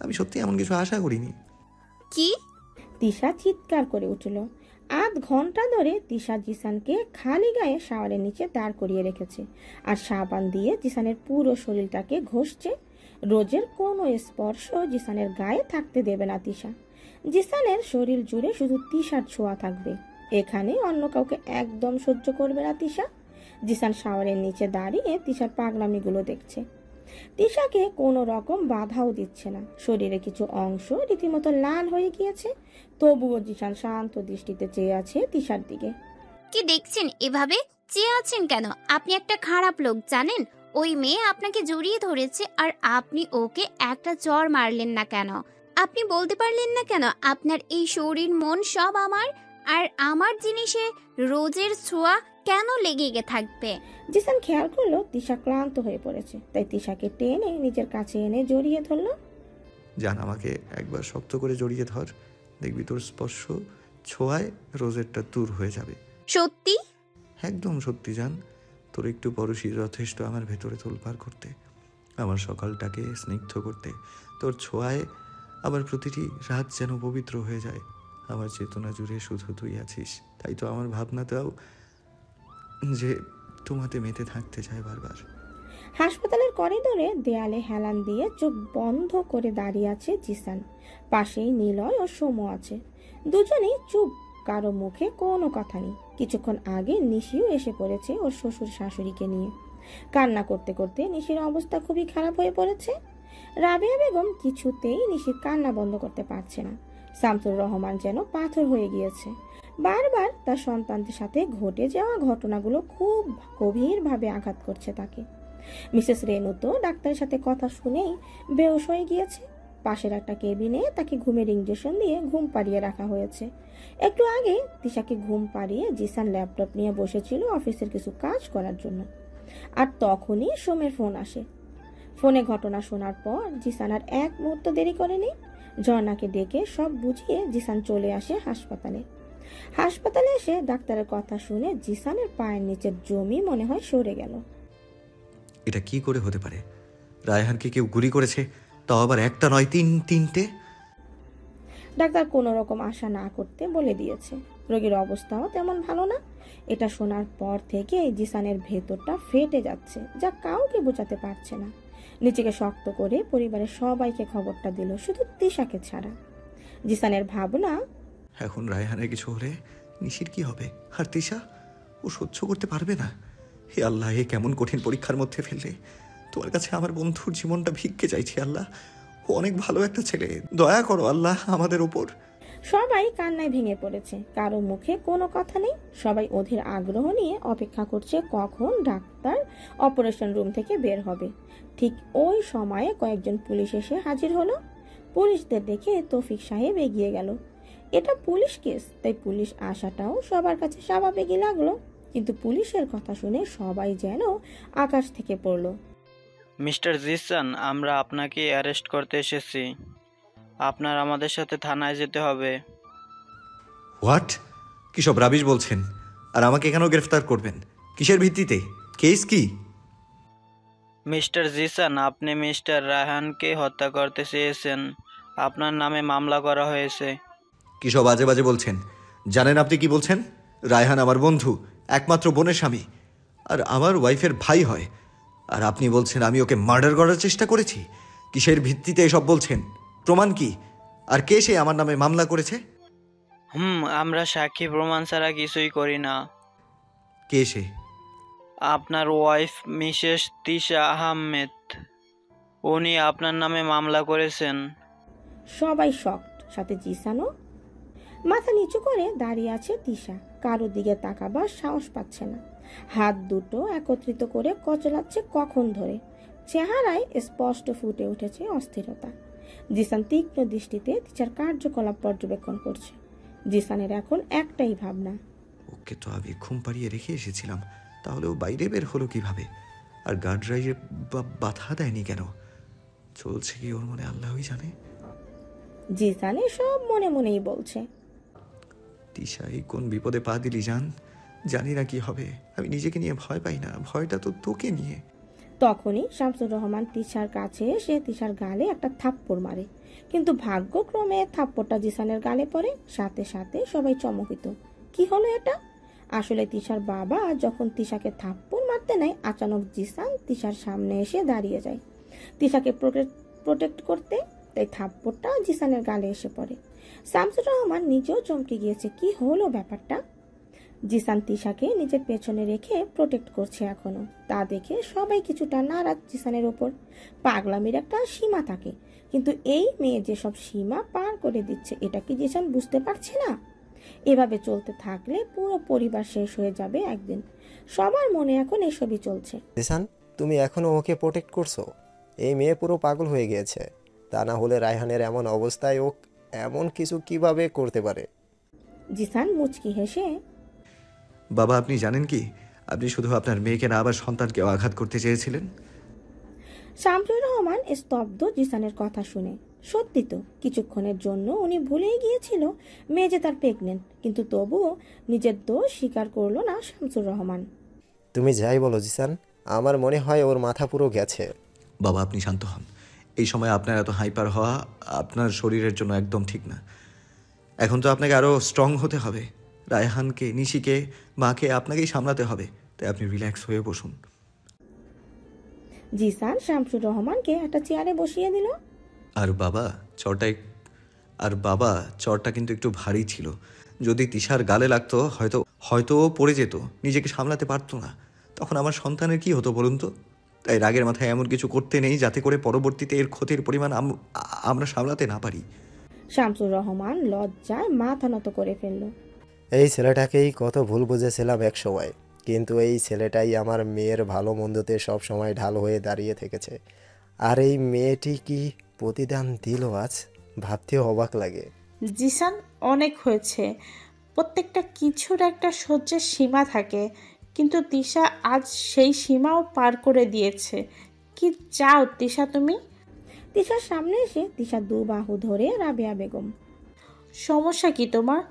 আমি সত্যি এমন কিছু আশা করিনি। কি? তিশা চিৎকার করে উঠল। আধ ঘন্টা ধরে তিশা জিসানকে খালি গায়ে শাওয়ারের নিচে দাঁড় করিয়ে রেখেছে, আর সাবান দিয়ে জিসানের পুরো শরীরটাকে ঘষছে। রোজের কোনো স্পর্শ জিসানের গায়ে থাকতে দেবে না তিশা। জিসানের শরীর জুড়ে শুধু তিশার ছোঁয়া থাকবে। এখানে অন্য কাউকে একদম সহ্য করবে না তিশা। জিসান শাওয়ারের নিচে দাঁড়িয়ে তিশার পাগলামিগুলো দেখছে। তিশাকে কোনো রকম বাধাও দিচ্ছে না। শরীরে কিছু অংশ রীতিমতো লাল হয়ে গিয়েছে, তবুও জিসান শান্ত দৃষ্টিতে চেয়ে আছে তিশার দিকে। কি দেখছেন এভাবে? চেয়ে আছেন কেন? আপনি একটা খারাপ লোক, জানেন? ওই মেয়ে আপনাকে জড়িয়ে ধরেছে, আর আপনি ওকে একটা চড় মারলেন না কেন? আপনি বলতে পারলেন না কেন আপনার এই শরীর মন সব আমার, আর আমার জিনিসে রোজের ছোঁয়া কেন লেগে থাকবে? জিসান খেয়াল করলো তিশা ক্লান্ত হয়ে পড়েছে, তাই তিশাকে টেনে নিজের কাছে এনে জড়িয়ে ধরলো। জান, আমাকে একবার শক্ত করে জড়িয়ে ধর, দেখবি তোর স্পর্শ ছোঁয়ায় রোজেরটা দূর হয়ে যাবে। সত্যি? একদম সত্যি জান। তোর একটু পরশই যথেষ্ট আমার ভেতরে তোলপাড় করতে, আমার সকালটাকে স্নিগ্ধ করতে। তোর ছোঁয়ায় আমার প্রতিটি রাত যেন পবিত্র হয়ে যায়। আমার চেতনা জুড়ে শুধু তুই আছিস, তাই তো আমার ভাবনাটাও যে তোমাতে মেতে থাকতে চায় বারবার। হাসপাতালের করিডোরে দেয়ালে হেলান দিয়ে চোখ বন্ধ করে দাঁড়িয়ে আছে জিসান। পাশেই নিলয় ও সোমো আছে। দুজনেই চুপ, কারো মুখে কোনো কথা নেই। কিছুক্ষণ আগে নিশিও এসে পড়েছে ওর শ্বশুর শাশুড়িকে নিয়ে। কান্না করতে করতে নিশির অবস্থা খুবই খারাপ হয়ে পড়েছে। রাবেয়া বেগম কিছুতেই নিশির কান্না বন্ধ করতে পারছে না। শামসুর রহমান যেন পাথর হয়ে গিয়েছে। বারবার তার সন্তানদের সাথে ঘটে যাওয়া ঘটনাগুলো খুব গভীরভাবে আঘাত করছে তাকে। মিসেস রেনু তো ডাক্তারের সাথে কথা শুনেই বেহুশ হয়ে গিয়েছে। পাশের একটা কেবিনে তাকে ঘুমের ইঞ্জেকশন দিয়ে ঘুম পাড়িয়ে রাখা হয়েছে। একটু আগে তিশাকে ঘুম পাড়িয়ে জিসান ল্যাপটপ নিয়ে বসেছিল অফিসের কিছু কাজ করার জন্য। আর তখনই সোমের ফোন আসে। ফোনে ঘটনা শোনার পর জিসান আর এক মুহূর্ত দেরি করেনি। ঝর্ণাকে ডেকে সব বুঝিয়ে জিসান চলে আসে হাসপাতালে। হাসপাতালে এসে ডাক্তারের কথা শুনে জিসানের পায়ের নিচের জমি মনে হয় সরে গেল। এটা কি করে হতে পারে? রায়হানকে কেউ গুলি করেছে, তাও আবার একটা নয়, তিনটে। ডাক্তার কোনো রকম আশা না করতে বলে দিয়েছে। রোগীর অবস্থাও তেমন ভালো না। এটা শোনার পর থেকে জিসানের ভেতরটা ফেটে যাচ্ছে, যা কাউকে বোঝাতে পারছে না। নিজেকে শক্ত করে পরিবারের সবাইকে খবরটা দিল, শুধু তিশাকে ছাড়া। জিসানের ভাবনা, এখন রায়হানের কিছু হলে নিশির কি হবে? আর তিশা, ও সহ্য করতে পারবে না। হে আল্লাহ, এ কেমন কঠিন পরীক্ষার মধ্যে ফেললে। তোমার কাছে আমার বন্ধুর জীবনটা ভিক্ষে চাইছি আল্লাহ। ও অনেক ভালো একটা ছেলে, দয়া করো আল্লাহ আমাদের উপর। সবাই কান্নায় ভেঙে পড়েছে। কারো মুখে কোনো কথা নেই। সবাই অধীর আগ্রহ নিয়ে অপেক্ষা করছে কখন ডাক্তার অপারেশন রুম থেকে বের হবে। ঠিক ওই সময়ে কয়েকজন পুলিশ এসে হাজির হলো। পুলিশদের দেখে তৌফিক সাহেব এগিয়ে গেল। এটা পুলিশ কেস, তাই পুলিশ আসাটাও সবার কাছে স্বাভাবিকই লাগলো। কিন্তু পুলিশের কথা শুনে সবাই যেন আকাশ থেকে পড়ল। মিস্টার জিসান, আমরা আপনাকে অ্যারেস্ট করতে এসেছি। আপনার আমাদের সাথে থানায় যেতে হবে। হোয়াট? কি সব রাবিশ বলছেন? আর আমাকে কেন গ্রেফতার করবেন? কিসের ভিত্তিতে? কেস কি? মিস্টার জিসান, আপনি মিস্টার রায়হানকে হত্যা করতে চেয়েছেন। আপনার নামে মামলা করা হয়েছে। কি সব বাজে বাজে বলছেন? জানেন আপনি কি বলছেন? রায়হান আমার বন্ধু, একমাত্র বোনের স্বামী, আর আমার ওয়াইফের ভাই হয়। আর আপনি বলছেন আমি ওকে মার্ডার করার চেষ্টা করেছি? কিসের ভিত্তিতে এসব বলছেন? প্রমাণ কি? আর কে সে আমার নামে মামলা করেছে? আমরা সাক্ষী প্রমাণ ছাড়া কিছুই করি না। কে সে? আপনার ওয়াইফ মিসেস তিশা আহমেদ। উনি আপনার নামে মামলা করেছেন। সবাই শকড, সাথে জিসানও। মাথা নিচু করে দাঁড়িয়ে আছে তিশা। কারোর দিকে তাকাবার সাহস পাচ্ছে না। হাত দুটো একত্রিত করে কচলাচ্ছে কখন ধরে। চেহারায় স্পষ্ট ফুটে উঠেছে অস্থিরতা। জিসান তীক্ষ্ণ দৃষ্টিতে তিশার কার্যকলাপ পর্যবেক্ষণ করছে। জিসানের এখন একটাই ভাবনা, ওকে তো আমি ঘুম পাড়িয়ে রেখে এসেছিলাম, তাহলে ও বাইরে বের হলো কিভাবে? আর গার্ড রাইজে বাধা দেয়নি কেন? চলছে কি ওর মনে আল্লাহই জানে। জিসানে সব মনে মনেই বলছে। তিশাই কোন বিপদে পা দিলি জান, জানি না কি হবে। আমি নিজেকে নিয়ে ভয় পাই না, ভয়টা তো তোকে নিয়ে। তখনই শামসুর রহমান তিশার কাছে এসে তিশার গালে একটা থাপ্পড় মারে। কিন্তু ভাগ্যক্রমে থাপ্পড়টা জিসানের গালে পড়ে। সাথে সাথে সবাই চমকিত। কি হলো এটা? আসলে তিশার বাবা যখন তিশাকে থাপ্পড় মারতে নেয়, আচানক জিসান তিশার সামনে এসে দাঁড়িয়ে যায় তিশাকে প্রোটেক্ট করতে। তাই থাপ্পড়টা জিসানের গালে এসে পড়ে। শামসুর রহমান নিজেও চমকে গিয়েছে। কি হলো ব্যাপারটা? জিসান তিশাকে নিজের পেছনে রেখে প্রোটেক্ট করছে এখনো। তা দেখে সবাই কিছুটা নারাজ জিসানের ওপর। পাগলামির একটা সীমা থাকে, কিন্তু এই মেয়ে যেসব সীমা পার করে দিচ্ছে, এটা কি জিসান বুঝতে পারছে না? এভাবে চলতে থাকলে পুরো পরিবার শেষ হয়ে যাবে একদিন। সবার মনে এখন এসবই চলছে। জিসান, তুমি এখনো ওকে প্রোটেক্ট করছো? এই মেয়ে পুরো পাগল হয়ে গিয়েছে। তা না হলে রায়হানের এমন অবস্থায় ও এমন কিছু কিভাবে করতে পারে? জিসান মুচকি হেসে, বাবা আপনি জানেন কি, আপনি শুধু আপনার মেয়েকে না আবার সন্তানকেও আঘাত করতে চেয়েছিলেন। শামসুর রহমান স্তব্ধ জিসানের কথা শুনে। সত্যি তো, কিছুক্ষণের জন্য উনি ভুলেই গিয়েছিল মেয়ে যে তার প্রেগনেন্ট, কিন্তু তবুও নিজের দোষ স্বীকার করলো না শামসুর রহমান। তুমি যাই বলো জিসান, আমার মনে হয় ওর মাথা পুরো গেছে। বাবা আপনি শান্ত হন। এই সময় আপনার এত হাইপার হওয়া আপনার শরীরের জন্য একদম ঠিক না। এখন তো আপনাকে আরও স্ট্রং হতে হবে। রায়হানকে, নিশিকে, মাকে আপনাকেই সামলাতে হবে। তাই আপনি রিল্যাক্স হয়ে বসুন। জিসান শামসুর রহমানকে একটা চেয়ারে বসিয়ে দিল। আর বাবা চরটা কিন্তু একটু ভারী ছিল। যদি তিশার গালে লাগতো হয়তো ও পড়ে যেত, নিজেকে সামলাতে পারতো না। তখন আমার সন্তানের কি হতো বলুন তো? তাই রাগের মাথায় এমন কিছু করতে নেই যাতে করে পরবর্তীতে এর ক্ষতির পরিমাণ আমরা সামলাতে না পারি। শামসুর রহমান লজ্জায় মাথা নত করে ফেলল। এই ছেলেটাকেই কত ভুল বুঝেছিলাম এক সময়, কিন্তু এই ছেলেটাই আমার মেয়ের ভালো মন্দতে সব সময় ঢাল হয়ে দাঁড়িয়ে থেকেছে। আর এই মেয়েটি কি প্রতিদান দিল আজ, ভাবতেও অবাক লাগে। জিসান, অনেক হয়েছে। প্রত্যেকটা কিছুর একটা সহ্যের সীমা থাকে, কিন্তু তিশা আজ সেই সীমাও পার করে দিয়েছে। কি চাও তিশা তুমি? তিশার সামনে এসে তিশা দু বাহু ধরে রাবেয়া বেগম। সমস্যা কি তোমার?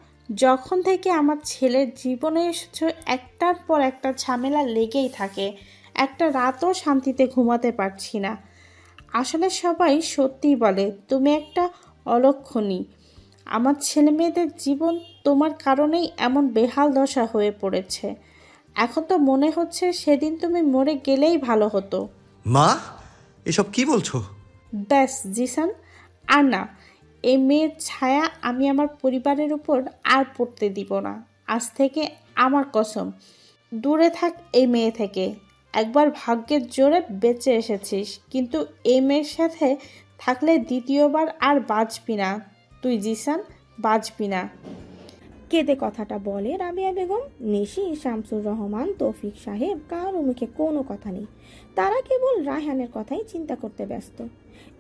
যখন থেকে আমার ছেলের জীবনে এসেছো একটার পর একটা ঝামেলা লেগেই থাকে, একটা রাতও শান্তিতে ঘুমাতে পারছি না। আসলে সবাই সত্যিই বলে তুমি একটা অলক্ষণী। আমার ছেলে মেয়েদের জীবন তোমার কারণেই এমন বেহাল দশা হয়ে পড়েছে। এখন তো মনে হচ্ছে সেদিন তুমি মরে গেলেই ভালো হতো। মা, এসব কি বলছো? ব্যাস জিসান, আর না, এই মেয়ের ছায়া আমি আমার পরিবারের উপর আর পড়তে দিব না। আজ থেকে আমার কসম, দূরে থাক এই মেয়ে থেকে। একবার ভাগ্যের জোরে বেঁচে এসেছিস, কিন্তু এই মেয়ের সাথে থাকলে দ্বিতীয়বার আর বাঁচবি না তুই জিসান, বাঁচবি না। কেঁদে কথাটা বলে রাবেয়া বেগম। নিশি, শামসুর রহমান, তৌফিক সাহেব কারো মুখে কোনো কথা নেই। তারা কেবল রায়হানের কথাই চিন্তা করতে ব্যস্ত।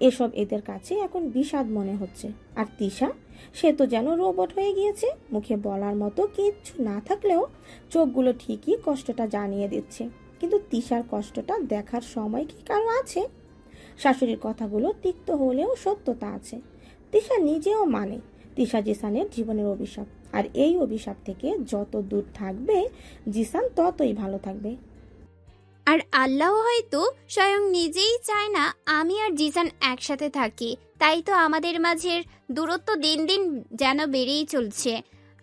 এসব এদের কাছে এখন বিষাদ মনে হচ্ছে। আর তিশা, সে তো যেন রোবট হয়ে গিয়েছে। মুখে বলার মতো কিচ্ছু না থাকলেও চোখগুলো ঠিকই কষ্টটা জানিয়ে দিচ্ছে। কিন্তু তিশার কষ্টটা দেখার সময় কি কারো আছে? শাশুড়ির কথাগুলো তিক্ত হলেও সত্যতা আছে। তিশা নিজেও মানে তিশা জিসানের জীবনের অভিশাপ, আর এই অভিশাপ থেকে যত দূর থাকবে জিসান ততই ভালো থাকবে। আর আল্লাহ হয়তো স্বয়ং নিজেই চায় না আমি আর জিসান একসাথে থাকি, তাই তো আমাদের মাঝের দূরত্ব দিন দিন যেন বেড়েই চলছে।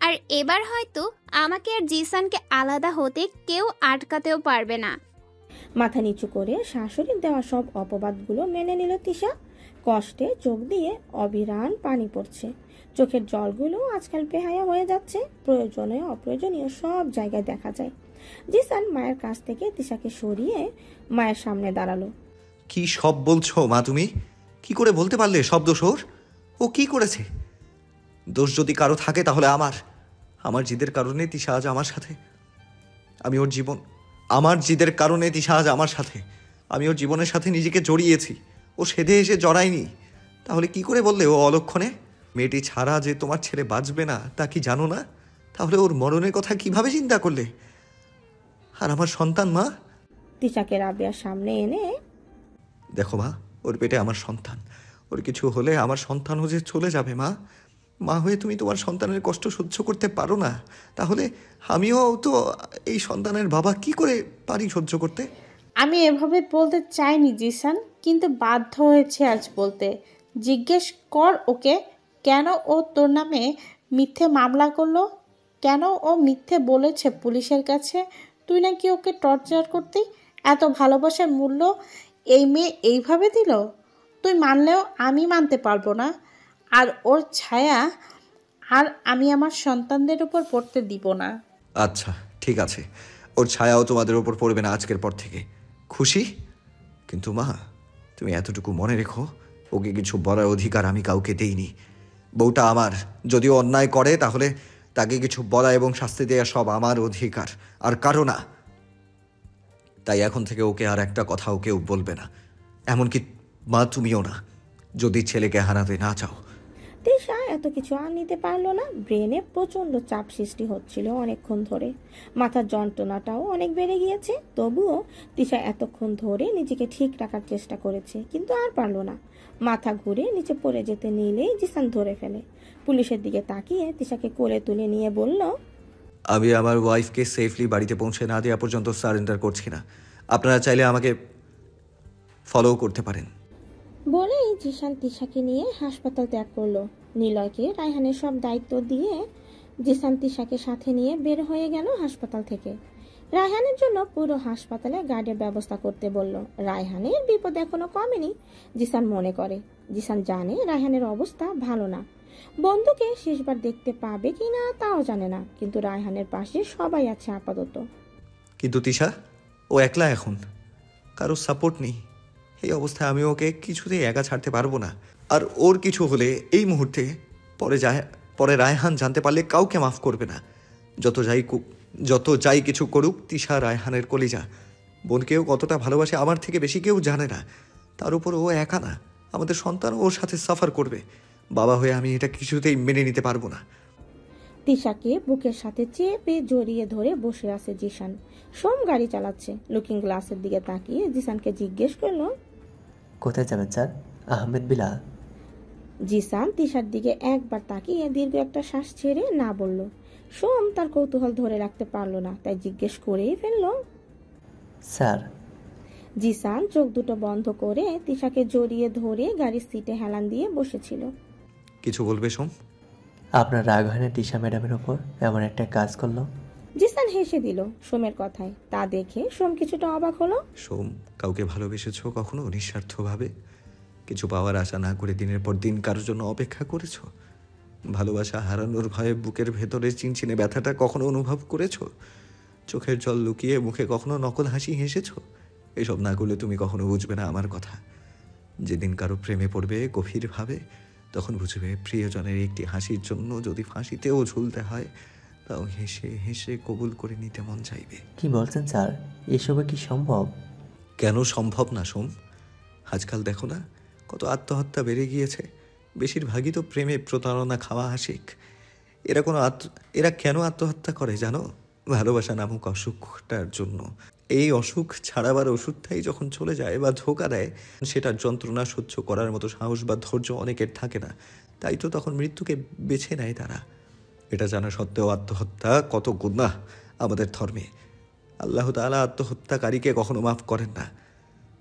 আর এবার হয়তো আমাকে আর জিসানকে আলাদা হতে কেউ আটকাতেও পারবে না। মাথা নিচু করে শাশুড়ির দেওয়া সব অপবাদগুলো মেনে নিল তিশা। কষ্টে চোখ দিয়ে অবিরাম পানি পড়ছে। চোখের জলগুলো আজকাল বেহায়া হয়ে যাচ্ছে। প্রয়োজনে অপ্রয়োজনীয় সব জায়গায় দেখা যায়। জিসান মায়ের কাছ থেকে তিশাকে সরিয়ে মায়ের সামনে দাঁড়ালো। কি সব বলছো মা তুমি? কি করে বলতে পারলে সব দোষ ওর? ও কি করেছে? দোষ যদি কারো থাকে তাহলে আমার জিদের কারণে তিশা আজ আমার সাথে। আমি ওর জীবন, আমার জিদের কারণে তিশা আজ আমার সাথে। আমি ওর জীবনের সাথে নিজেকে জড়িয়েছি, ও সেধে এসে জড়ায়নি। তাহলে কি করে বললে ও অলক্ষণে? মেয়েটি ছাড়া যে তোমার ছেলে বাঁচবে না তা কি জানো না? তাহলে ওর মরণের কথা কিভাবে চিন্তা করলে? আর আমার সন্তান মা? তিশাকে রাবেয়ার সামনে এনে, দেখো মা, ওর পেটে আমার সন্তান। ওর কিছু হলে আমার সন্তানও যে চলে যাবে মা। মা হয়ে তুমি তোমার সন্তানের কষ্ট সহ্য করতে পারো না, তাহলে আমিও তো এই সন্তানের বাবা কি করে পারি সহ্য করতে? আমি এভাবে বলতে চাইনি জিসান, কিন্তু বাধ্য হয়েছে আজ বলতে। জিজ্ঞেস কর ওকে, কেন ও তোর নামে মিথ্যে মামলা করলো? কেন ও মিথ্যে বলেছে পুলিশের কাছে তুই নাকি ওকে টর্চার করতি? এত ভালোবাসার মূল্য এই মেয়ে এইভাবে দিল? তুই মানলেও আমি মানতে পারবো না। আর ওর ছায়া আর আমি আমার সন্তানদের উপর পড়তে দিব না। আচ্ছা ঠিক আছে, ওর ছায়াও তোমাদের ওপর পড়বে না আজকের পর থেকে। খুশি? কিন্তু মা, তুমি এতটুকু মনে রেখো, ওকে কিছু বলার অধিকার আমি কাউকে দেইনি। বউটা আমার, যদিও অন্যায় করে তাহলে তাকে কিছু বলা এবং শাস্তি দেওয়া সব আমার অধিকার, আর কারো না। তাই এখন থেকে ওকে আর একটা কথাও কেউ বলবে না, এমনকি মা তুমিও না, যদি ছেলেকে হারাতে না চাও। তিশা এত কিছু আর নিতে পারলো না। ব্রেনে প্রচন্ড চাপ সৃষ্টি হচ্ছিল অনেকক্ষণ ধরে। মাথার যন্ত্রণাটাও অনেক বেড়ে গিয়েছে। তবুও তিশা এতক্ষণ ধরে নিজেকে ঠিক রাখার চেষ্টা করেছে, কিন্তু আর পারলো না। মাথা ঘুরে নিচে পড়ে যেতে নিলেই জিসান ধরে ফেলে। পুলিশের দিকে তাকিয়ে তিশাকে কোলে তুলে নিয়ে বলল, আমি আমার ওয়াইফকে সেফলি বাড়িতে পৌঁছে না দেওয়া পর্যন্ত সারেন্ডার করছি না। আপনারা চাইলে আমাকে ফলো করতে পারেন। বলেই জিসান তিশাকে নিয়ে হাসপাতাল ত্যাগ করলো। নিলয়কে রায়হানের সব দায়িত্ব দিয়ে জিসান তিশাকে সাথে নিয়ে বের হয়ে গেল হাসপাতাল থেকে। রায়হানের জন্য পুরো হাসপাতালে গার্ডের ব্যবস্থা করতে বলল। রায়হানের বিপদ এখনো কমেনি জিসান মনে করে। জিসান জানে রায়হানের অবস্থা ভালো না। বন্ধুকে শেষবার দেখতে পাবে কিনা তাও জানে না, কিন্তু রায়হানের পাশে সবাই আছে আপাতত। কিন্তু তিশা, ও একলা এখন, কারো সাপোর্ট নেই। এই অবস্থায় আমি ওকে কিছুতেই একা ছাড়তে পারবো না। আর ওর কিছু হলে এই মুহূর্তে পরে রায়হান জানতে পারলে কাউকে মাফ করবে না। যত যাই কিছু করুক, তিশা রায়হানের কলিজা। বোনকেও কতটা ভালোবাসে আমার থেকে বেশি কেউ জানে না। তার উপর ও একা না, আমাদের সন্তান ওর সাথে সাফার করবে। বাবা হয়ে আমি এটা কিছুতেই মেনে নিতে পারবো না। তিশাকে বুকের সাথে চেপে জড়িয়ে ধরে বসে আছে জিসান। সোম গাড়ি চালাচ্ছে। লুকিং গ্লাসের দিকে তাকিয়ে জিসানকে জিজ্ঞেস করলো, কোথায় যাবেন স্যার? আহমেদ বিলাল। জিসান তিশার দিকে একবার তাকিয়ে দীর্ঘ একটা শ্বাস ছেড়ে না বলল। সোম তার কৌতূহল ধরে রাখতে পারলো না, তাই জিজ্ঞেস করেই ফেললো, স্যার। জিসান চোখ দুটো বন্ধ করে তিশাকে জড়িয়ে ধরে গাড়ির সিটে হেলান দিয়ে বসেছিল। কিছু বলবে সোম? আপনার রাগ হয় না তিশা ম্যাডামের ওপর এমন একটা কাজ করলো? জিসান হেসে দিল সোমের কথায়। তা দেখে সোম কিছুটা অবাক হলো। সোম, কাউকে ভালোবেসেছো কখনো নিঃস্বার্থভাবে? কিছু পাওয়ার আশা না করে দিনের পর দিন কারোর জন্য অপেক্ষা করেছো? ভালোবাসা হারানোর ভয়ে বুকের ভেতরে চিনচিনে ব্যথাটা কখনো অনুভব করেছো? চোখের জল লুকিয়ে মুখে কখনো নকল হাসি হেসেছো? এসব না করলে তুমি কখনো বুঝবে না আমার কথা। যেদিন কারো প্রেমে পড়বে গভীরভাবে, তখন বুঝবে প্রিয়জনের একটি হাসির জন্য যদি ফাঁসিতেও ঝুলতে হয়, তাও হেসে হেসে কবুল করে নিতে মন চাইবে। কি বলছেন স্যার, এসবে কি সম্ভব? কেন সম্ভব না সোম? আজকাল দেখো না কত আত্মহত্যা বেড়ে গিয়েছে। বেশিরভাগই তো প্রেমে প্রতারণা খাওয়া আশিক। এরা কেন আত্মহত্যা করে জানো? ভালোবাসা নামক অসুখটার জন্য। এই অসুখ ছাড়াবার ওষুধটাই যখন চলে যায় বা ধোঁকা দেয়, সেটার যন্ত্রণা সহ্য করার মতো সাহস বা ধৈর্য অনেকের থাকে না। তাই তো তখন মৃত্যুকে বেছে নেয় তারা। এটা জানা সত্ত্বেও আত্মহত্যা কত গুনাহ আমাদের ধর্মে। আল্লাহ তাআলা আত্মহত্যাকারীকে কখনো মাফ করেন না।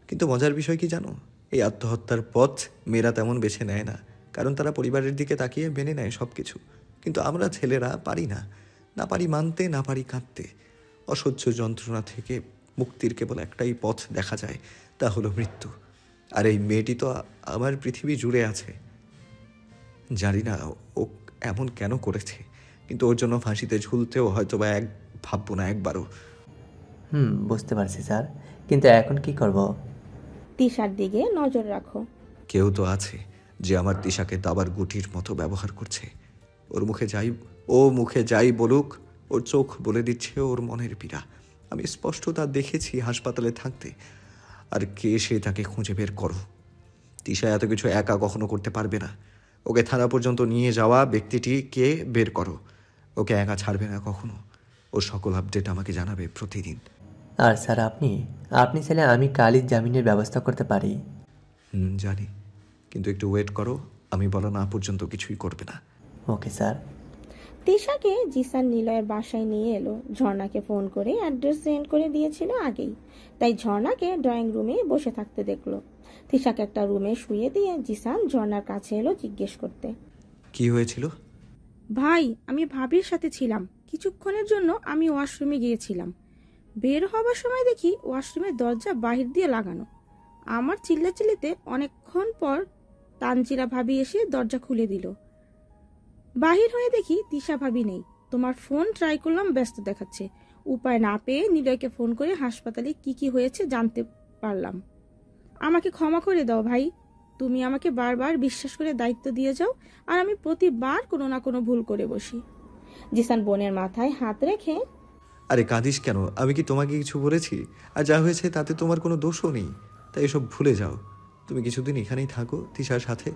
কিন্তু মজার বিষয় কি জানো? এই আত্মহত্যার পথ মেয়েরা তেমন বেছে নেয় না, কারণ তারা পরিবারের দিকে তাকিয়ে মেনে নেয় সব কিছু। কিন্তু আমরা ছেলেরা পারি না, না পারি মানতে, না পারি কাঁদতে। অসহ্য যন্ত্রণা থেকে মুক্তির কেবল একটাই পথ দেখা যায়, তা হলো মৃত্যু। আর এই মেয়েটি তো আমার পৃথিবী জুড়ে আছে। জানি না ও এমন কেন করেছে, কিন্তু ওর জন্য ফাঁসিতে ঝুলতেও হয়তো বা ভাববো না একবারও। বুঝতে পারছি স্যার, কিন্তু এখন কি করব? তিশার দিকে নজর রাখো। কেউ তো আছে যে আমার তিশাকে দাবার গুটির মতো ব্যবহার করছে। ও মুখে যাই বলুক, ওর চোখ বলে দিচ্ছে ওর মনের পীড়া। আমি স্পষ্ট তা দেখেছি হাসপাতালে থাকতে। আর কে সে, তাকে খুঁজে বের করো। তিশা এত কিছু একা কখনো করতে পারবে না। ওকে থানা পর্যন্ত নিয়ে যাওয়া ব্যক্তিটি কে বের করো। ওকে একা ছাড়বে না কখনো। ওর সকল আপডেট আমাকে জানাবে প্রতিদিন। আর স্যার আপনি চাইলে আমি কালই জামিনের ব্যবস্থা করতে পারি। জানি, কিন্তু একটু ওয়েট করো। আমি বলা না পর্যন্ত কিছুই করবে না। Okay sir. তিশাকে জিসান নিলয়ের বাসায় নিয়ে এলো। ঝর্ণাকে ফোন করে অ্যাড্রেস সেন্ড করে দিয়েছিল আগেই, তাই ঝর্ণাকে ড্রয়িং রুমে বসে থাকতে দেখলো। তিশাকে একটা রুমে শুয়ে দিয়ে জিসান ঝর্ণার কাছে এলো জিজ্ঞেস করতে, কি হয়েছিল? ভাই, আমি ভাবির সাথে ছিলাম। কিছুক্ষণের জন্য আমি ওয়াশরুমে গিয়েছিলাম। বের হবার সময় দেখি ওয়াশরুমের দরজা বাহির দিয়ে লাগানো। আমার চিল্লাচিল্লিতে অনেকক্ষণ পর তানজিরা ভাবি এসে দরজা খুলে দিল। বাহির হয়ে দেখি তিশা ভাবি নেই। তোমার ফোন ট্রাই করলাম, ব্যস্ত দেখাচ্ছে। উপায় না পেয়ে নিলয়কে ফোন করে হাসপাতালে কি হয়েছে জানতে পারলাম। আমাকে ক্ষমা করে দাও ভাই। তুমি আমাকে বারবার বিশ্বাস করে দায়িত্ব দিয়ে যাও, আর আমি প্রতিবার কোনো না কোনো ভুল করে বসি। জিসান বোনের মাথায় হাত রেখে, আরে কাঁদিস কেন? আমি কি তোমাকে কিছু বলেছি? আর যা হয়েছে তাতে তোমার কোনো দোষও নেই, তাই এসব ভুলে যাও। তুমি কিছুদিন এখানেই থাকো তিশার সাথে।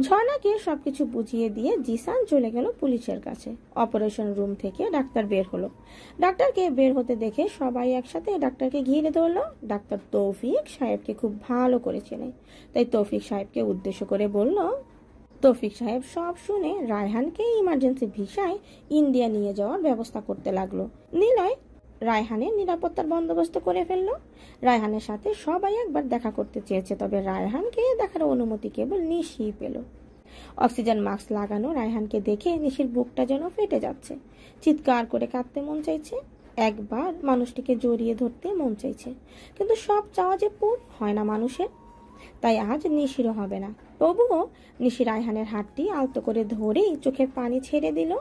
ঝর্ণাকে সবকিছু বুঝিয়ে দিয়ে জিসান চলে গেল পুলিশের কাছে। অপারেশন রুম থেকে ডাক্তার বের হলো। ডাক্তারকে বের হতে দেখে সবাই একসাথে ডাক্তারকে ঘিরে ধরলো। ডাক্তার তৌফিক সাহেবকে খুব ভালো করে চেনে, তাই তৌফিক সাহেবকে উদ্দেশ্য করে বলল। তৌফিক সাহেব সব শুনে রায়হানকে ইমার্জেন্সি ভিসায় ইন্ডিয়া নিয়ে যাওয়ার ব্যবস্থা করতে লাগলো। নিলয় রায়হানের নিরাপত্তার বন্দোবস্ত করে ফেললো। রায়হানের সাথে সবাই একবার দেখা করতে চেয়েছে, তবে রায়হানকে দেখার অনুমতি কেবল নিশি পেল। অক্সিজেন মাস্ক লাগানো রায়হানকে দেখে নিশির বুকটা যেন ফেটে যাচ্ছে। চিৎকার করে কাঁদতে মন চাইছে, একবার মানুষটিকে জড়িয়ে ধরতে মন চাইছে, কিন্তু সব চাওয়া যে পূর্ণ হয় না মানুষের। তাই আজ নিশিরও হবে না। তবুও নিশি রায়হানের হাতটি আলতো করে ধরেই চোখের পানি ছেড়ে দিল।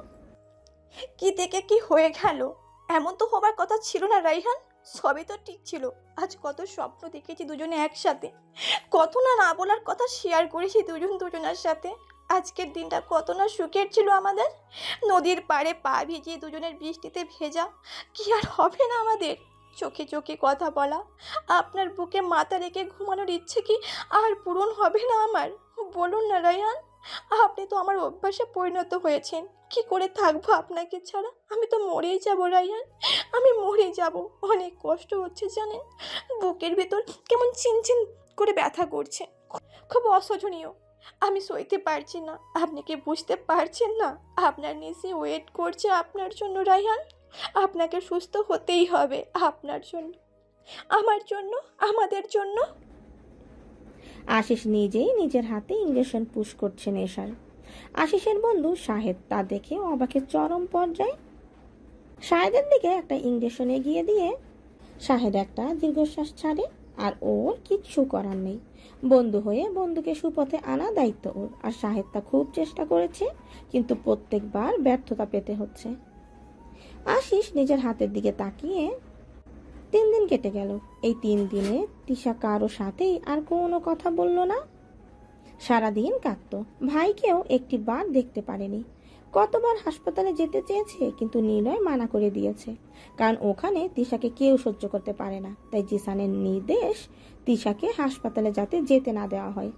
কি থেকে কি হয়ে গেল? এমন তো হবার কথা ছিল না রাইহান। সবই তো ঠিক ছিল। আজ কত স্বপ্ন দেখেছি দুজনে একসাথে, কত না বলার কথা শেয়ার করেছি দুজনের সাথে। আজকের দিনটা কত না সুখের ছিল আমাদের। নদীর পাড়ে পা ভিজিয়ে দুজনের বৃষ্টিতে ভেজা, কি আর হবে না আমাদের? চোখে চোখে কথা বলা, আপনার বুকে মাথা রেখে ঘুমানোর ইচ্ছে কি আর পূরণ হবে না আমার? বলুন না রায়হান, আপনি তো আমার অভ্যাসে পরিণত হয়েছেন। কি করে থাকবো আপনাকে ছাড়া? আমি তো মরেই যাবো রায়হান, আমি মরে যাব। অনেক কষ্ট হচ্ছে জানেন, বুকের ভেতর কেমন চিনচিন করে ব্যথা করছে। খুব অসহনীয়। আমি সইতে পারছি না। আপনি কি বুঝতে পারছেন না? আপনার নিচে ওয়েট করছে আপনার জন্য রায়হান। আপনাকে সুস্থ হতেই হবে, আপনার জন্য, আমার জন্য, আমাদের জন্য। আশিস নিজেই নিজের হাতে ইঞ্জেকশন পুশ করছে নেশার। আশিসের বন্ধু শাহেদ তা দেখে অবাকের চরম পর্যায়ে। শাহেদের দিকে একটা ইঞ্জেকশন এগিয়ে দিয়ে শাহেদ একটা দীর্ঘশ্বাস ছাড়ে। আর ওর কিচ্ছু করার নেই, বন্ধু হয়ে বন্ধুকে সুপথে আনা দায়িত্ব ওর। আর শাহেদ তা খুব চেষ্টা করেছে, কিন্তু প্রত্যেকবার ব্যর্থতা পেতে হচ্ছে। আশিস নিজের হাতের দিকে তাকিয়ে 3 দিন কেটে গেল। এই 3 দিনে তিশা কারো সাথেই আর কোনো কথা বলল না। সারাদিন কাঁদতো, ভাইকেও একটি বার দেখতে পারেনি। কতবার হাসপাতালে যেতে চেয়েছে, কিন্তু নিলয় মানা করে দিয়েছে, কারণ ওখানে তিশাকে কেউ সহ্য করতে পারে না। তাই জিসানের নির্দেশ তিশাকে হাসপাতালে যাতে যেতে না দেওয়া হয়।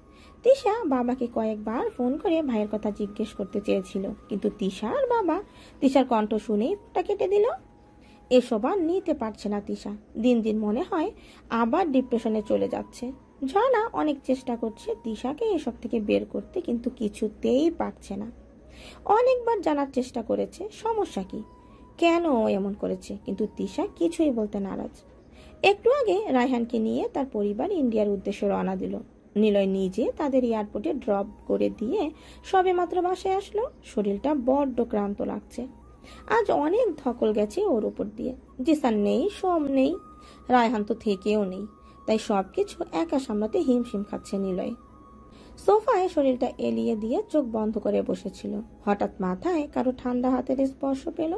তিশা বাবাকে কয়েকবার ফোন করে ভাইয়ের কথা জিজ্ঞেস করতে চেয়েছিল, কিন্তু তিশার বাবা তিশার কণ্ঠ শুনেই ফোনটা কেটে দিল। এসব আর নিতে পারছে না তিশা। দিন দিন মনে হয় আবার ডিপ্রেশনে চলে যাচ্ছে। ঝর্ণা অনেক চেষ্টা করছে তিশাকে এসব থেকে বের করতে, কিন্তু কিছুতেই পারছে না। অনেকবার জানার চেষ্টা করেছে সমস্যা কি, কেন ও এমন করেছে, কিন্তু তিশা কিছুই বলতে নারাজ। একটু আগে রায়হানকে নিয়ে তার পরিবার ইন্ডিয়ার উদ্দেশ্যে রওনা দিল। নিলয় নিজে তাদের এয়ারপোর্টে ড্রপ করে দিয়ে সবে মাত্র বাসায় আসলো। শরীরটা বড্ড ক্লান্ত লাগছে। আজ অনেক ধকল গেছে ওর উপর দিয়ে। জিসান নেই, সোম নেই, রায়হান তো থেকেও নেই। তাই সবকিছু একা সামলাতে হিমশিম খাচ্ছে নিলয়। সোফায় শরীরটা এলিয়ে দিয়ে চোখ বন্ধ করে বসেছিল। হঠাৎ মাথায় কারো ঠান্ডা হাতের স্পর্শ পেল।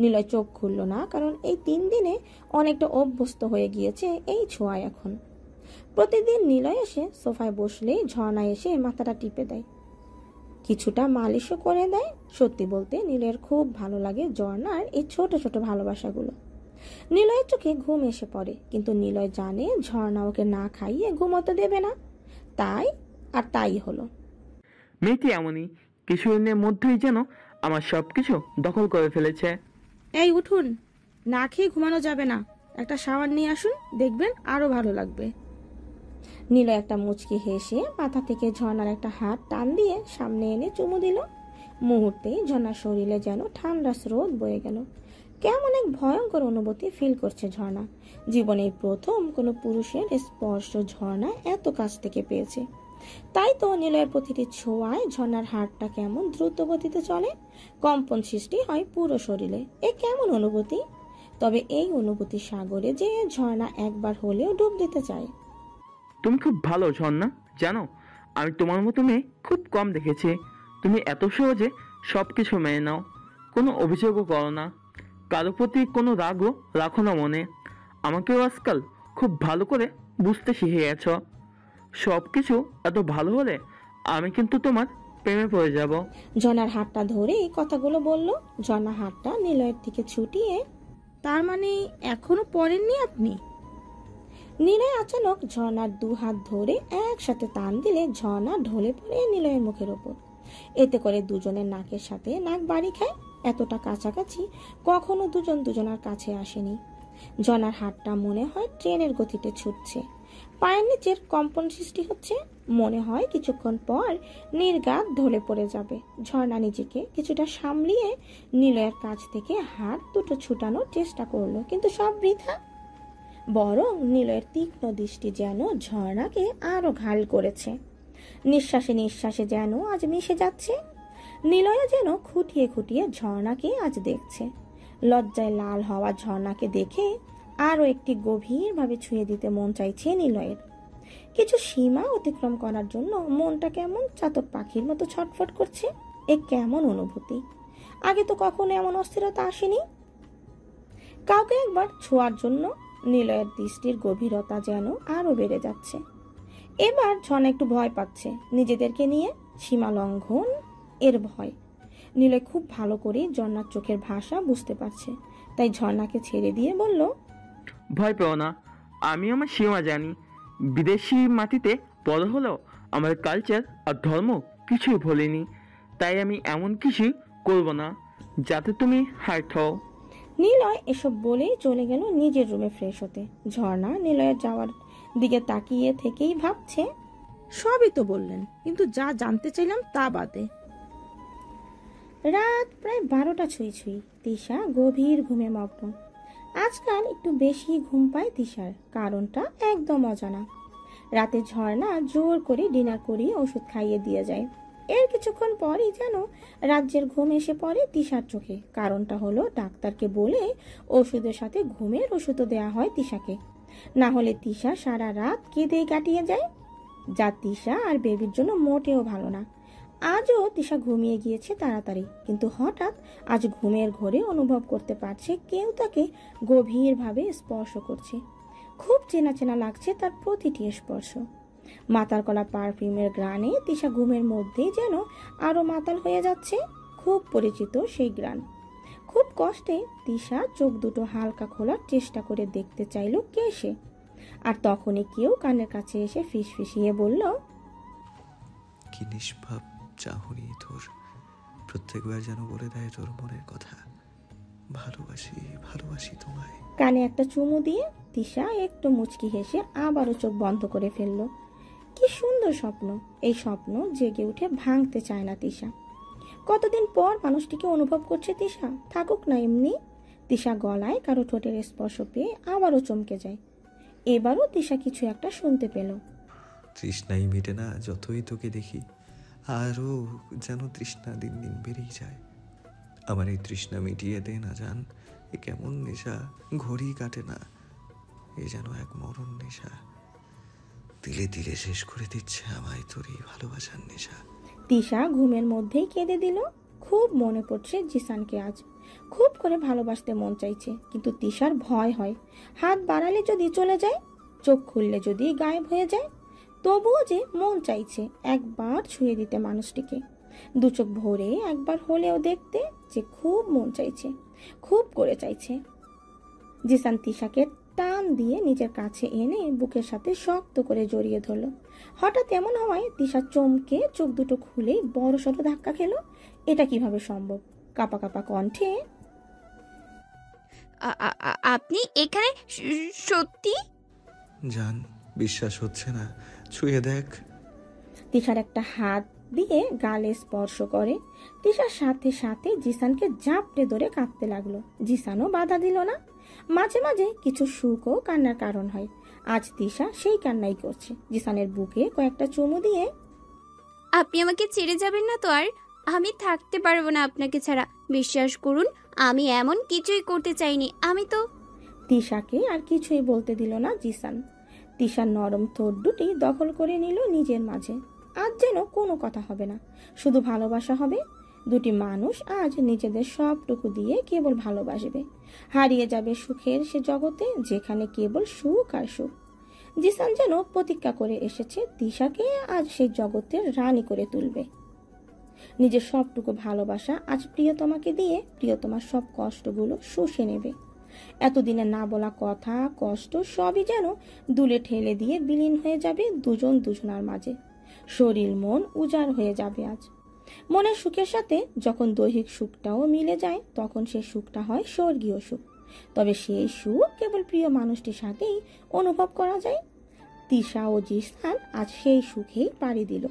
নিলয় চোখ খুলল না, কারণ এই 3 দিনে অনেকটা অভ্যস্ত হয়ে গিয়েছে এই ছোঁয়ায়। এখন প্রতিদিন নিলয় এসে সোফায় বসলেই ঝর্ণা এসে মাথাটা টিপে দেয়, কিছুটা মালিশও করে দেয়। সত্যি বলতে নিলয়ের খুব ভালো লাগে ঝর্ণার এই ছোট ছোট ভালোবাসাগুলো। নিলয়ের চোখে ঘুম এসে পড়ে, কিন্তু নিলয় জানে ঝর্ণা ওকে না খাইয়ে ঘুমোতে দেবে না। তাই হলো। মেয়েটি এমনই, কিছুদিনের মধ্যেই যেন আমার সবকিছু দখল করে ফেলেছে। এই উঠুন, না খেয়ে ঘুমানো যাবে না। একটা শাওয়ার নিয়ে আসুন, দেখবেন আরো ভালো লাগবে। নিলয় একটা মুচকি হেসে মাথা থেকে ঝর্ণার একটা হাত টান দিয়ে সামনে এনে চুমু দিল। মুহূর্তেই ঝর্ণার শরীরে যেন ঠান্ডা স্রোত বয়ে গেল। কেমন এক ভয়ঙ্কর অনুভূতি ফিল করছে ঝর্ণা। জীবনে প্রথম কোনো পুরুষের স্পর্শ ঝর্ণা এত কাছ থেকে পেয়েছে। তাই তো নিলয়ের প্রতিটি ছোঁয়ায় ঝর্ণার হাড়টা কেমন দ্রুত গতিতে চলে, কম্পন সৃষ্টি হয় পুরো শরীরে। এ কেমন অনুভূতি! তবে এই অনুভূতি সাগরে যে ঝর্ণা একবার হলেও ডুব দিতে চায়। তুমি খুব ভালো ঝর্ণা, জানো আমি তোমার মতো মেয়ে খুব কম দেখেছি। তুমি এত সহজে সবকিছু মেনে নাও, কোনো অভিযোগও করো না, কারো প্রতি কোনো রাগও রাখো না মনে। আমাকেও আজকাল খুব ভালো করে বুঝতে শিখে গেছ। সবকিছু এত ভালো হলে আমি কিন্তু তোমার প্রেমে পড়ে যাব। ঝর্ণার হাতটা ধরে কথাগুলো বলল। ঝর্ণা হাতটা নিলয়ের দিকে ছুটিয়ে, তার মানে এখনো পড়েননি আপনি? নিলয় আচানক ঝর্ণার 2 হাত ধরে একসাথে টান দিলে ঝর্ণা ঢলে পড়ে নিলয়ের মুখের ওপর। এতে করে দুজনের নাকের সাথে নাক বাড়ি খায়। এতটা কাছাকাছি কখনো দুজন দুজনের কাছে আসেনি। ঝর্ণার হাতটা মনে হয় ট্রেনের গতিতে ছুটছে। পায়ের নিচের কম্পন সৃষ্টি হচ্ছে। মনে হয় কিছুক্ষণ পর নির্ঘাত ঢলে পড়ে যাবে। ঝর্ণা নিজেকে কিছুটা সামলিয়ে নিলয়ের কাছ থেকে হাত দুটো ছুটানোর চেষ্টা করলো, কিন্তু সব বৃথা। বরং নিলয়ের তীক্ষ্ণ দৃষ্টি যেন ঝর্ণাকে আরো ঘাল করেছে। নিঃশ্বাসে নিঃশ্বাসে যেন আজ মিশে যাচ্ছে। নিলয় যেন খুঁটিয়ে খুঁটিয়ে ঝর্ণাকে আজ দেখছে। লজ্জায় লাল হওয়া ঝর্ণাকে দেখে আরো একটি গভীরভাবে ছুঁয়ে দিতে মন চাইছে নিলয়ের। কিছু সীমা অতিক্রম করার জন্য মনটা কেমন চাতক পাখির মতো ছটফট করছে। এ কেমন অনুভূতি! আগে তো কখনো এমন অস্থিরতা আসেনি। কাউকে একবার ছোঁয়ার জন্য নিলয়ের দৃষ্টির গভীরতা যেন আরো বেড়ে যাচ্ছে। এবার ঝর্ণা একটু ভয় পাচ্ছে নিজেদেরকে নিয়ে, সীমা লঙ্ঘন এর ভয়। নিলয় খুব ভালো করে ঝর্ণার চোখের ভাষা বুঝতে পারছে, তাই ঝর্ণাকে ছেড়ে দিয়ে বলল, ভয় পেও না, আমি আমার সীমা জানি। বিদেশি মাটিতে বড় হলেও আমার কালচার আর ধর্ম কিছুই ভুলিনি। তাই আমি এমন কিছু করব না যাতে তুমি হার্ট হও। নিলয় এসব বলেই চলে গেল নিজের রুমে ফ্রেশ হতে। ঝর্ণা নিলয়ের যাওয়ার দিকে তাকিয়ে থেকেই ভাবছে, সবই তো বললেন, কিন্তু যা জানতে চাইলাম তা বাদে। রাত প্রায় 12টা ছুঁই ছুঁই। তিশা গভীর ঘুমে মগ্ন। আজকাল একটু বেশি ঘুম পায় তিশার, কারণটা একদম অজানা। রাতে ঝর্ণা জোর করে ডিনার করিয়ে ওষুধ খাইয়ে দিয়ে যায়। এর কিছুক্ষণ পরই যেন রাজ্যের ঘুম এসে পড়ে তিশার চোখে। কারণটা হলো ডাক্তারকে বলে ওষুধের সাথে ঘুমের ওষুধও দেওয়া হয় তিশাকে, না হলে তিশা সারা রাত কেঁদে কাটিয়ে যায়, যা তিশা আর বেবির জন্য মোটেও ভালো না। আজও তিশা ঘুমিয়ে গিয়েছে তাড়াতাড়ি, কিন্তু হঠাৎ আজ ঘুমের ঘোরে অনুভব করতে পারছে কেউ তাকে গভীরভাবে স্পর্শ করছে। খুব চেনা চেনা লাগছে তার প্রতিটি স্পর্শ। মাতাল কলা পারফিউমের গ্রানে তিশা ঘুমের মধ্যেই যেন আরো মাতাল হয়ে যাচ্ছে। খুব পরিচিত সেই গ্রান। খুব কষ্টে তিশা চোখ দুটো হালকা খোলার চেষ্টা করে দেখতে চাইল কে সে, আর তখনই কেউ কানের কাছে এসে ফিসফিসিয়ে বলল, কি নিষ্পাপ চাহনি তোর, প্রত্যেকবার যেন বলে দেয় তোর মনের কথা, ভালোবাসি ভালোবাসি তোমায়। কানে একটা চুমু দিয়ে তিশা একটু মুচকি হেসে আবারও চোখ বন্ধ করে ফেলল। কি সুন্দর স্বপ্ন! এই স্বপ্ন জেগে উঠে ভাঙতে চায় না তিশা। কতদিন পর মানুষটিকে অনুভব করছে তিশা, থাকুক না এমনি। তিশা গলায় কারো ঠোঁটের স্পর্শ পেয়ে আবারও চমকে যায়। এবারও তিশা কিছু একটা শুনতে পেল। তৃষ্ণাই মিটে না যতই তোকে দেখি, আরও যেন তৃষ্ণা দিন দিন বেড়েই যায়। আমার এই তৃষ্ণা মিটিয়ে দে না জান, এ কেমন নেশা, ঘড়ি কাটে না, এ যেন এক মরণ নেশা, দিলে দিলে শেষ করে দিচ্ছে আমায় তোর এই ভালোবাসার নেশা। তিশা ঘুমের মধ্যেই কেঁদে দিল। খুব মনে পড়ছে জিসানকে আজ, খুব করে ভালোবাসতে মন চাইছে, কিন্তু তিশার ভয় হয়। হাত বাড়ালে যদি চলে যায়, চোখ খুললে যদি গায়েব হয়ে যায়। তবুও যে মন চাইছে একবার ছুঁয়ে দিতে মানুষটিকে, দু চোখ ভরে একবার হলেও দেখতে, যে খুব মন চাইছে, খুব করে চাইছে। জিসান তিশাকে টান দিয়ে নিজের কাছে এনে বুকের সাথে শক্ত করে জড়িয়ে ধরল। হঠাৎ এমন হওয়ায় তিশা চমকে চোখ দুটো খুলেই বড় সড়ো ধাক্কা খেলো। এটা কিভাবে সম্ভব? কাপা কাপা কণ্ঠে, আপনি এখানে সত্যি? জান, বিশ্বাস হচ্ছে না, ছুঁয়ে দেখ। তিশার একটা হাত দিয়ে গালে স্পর্শ করে। তিশার সাথে সাথে জিসানকে জাপটে ধরে কাঁদতে লাগলো। জিসানও বাধা দিল না। মাঝে মাঝে কিছু সুখও কান্নার কারণ হয়। আজ তিশা সেই কান্নাই করছে। জিসানের বুকে কয়েকটা চুমু দিয়ে, আপনি আমাকে ছেড়ে যাবেন না তো আর? আমি থাকতে পারবো না আপনাকে ছাড়া, বিশ্বাস করুন আমি এমন কিছুই করতে চাইনি। আমি তো। তিশাকে আর কিছুই বলতে দিল না জিসান। তিশার নরম ঠোঁট দুটি দখল করে নিল নিজের মাঝে। আজ যেন কোনো কথা হবে না, শুধু ভালোবাসা হবে। দুটি মানুষ আজ নিজেদের সবটুকু দিয়ে কেবল ভালোবাসবে। হারিয়ে যাবে সুখের সে জগতে, যেখানে কেবল সুখ আর সুখ। জিসান যেন প্রতিজ্ঞা করে এসেছে তিশাকে আজ সেই জগতের রানী করে তুলবে। নিজের সবটুকু ভালোবাসা আজ প্রিয়তমাকে দিয়ে প্রিয়তমার সব কষ্টগুলো শুষে নেবে। এতদিনে না বলা কথা, কষ্ট সবই যেন দুলে ঠেলে দিয়ে বিলীন হয়ে যাবে দুজন দুজনার মাঝে। শরীর মন উজাড় হয়ে যাবে আজ। মনের সুখের সাথে যখন দৈহিক সুখটাও মিলে যায়, তখন সে সুখটা হয় স্বর্গীয় সুখ। তবে সেই সুখ কেবল প্রিয় মানুষটির সাথেই অনুভব করা যায়। তিশা ও জিসান আজ সেই সুখেই পাড়ি দিল।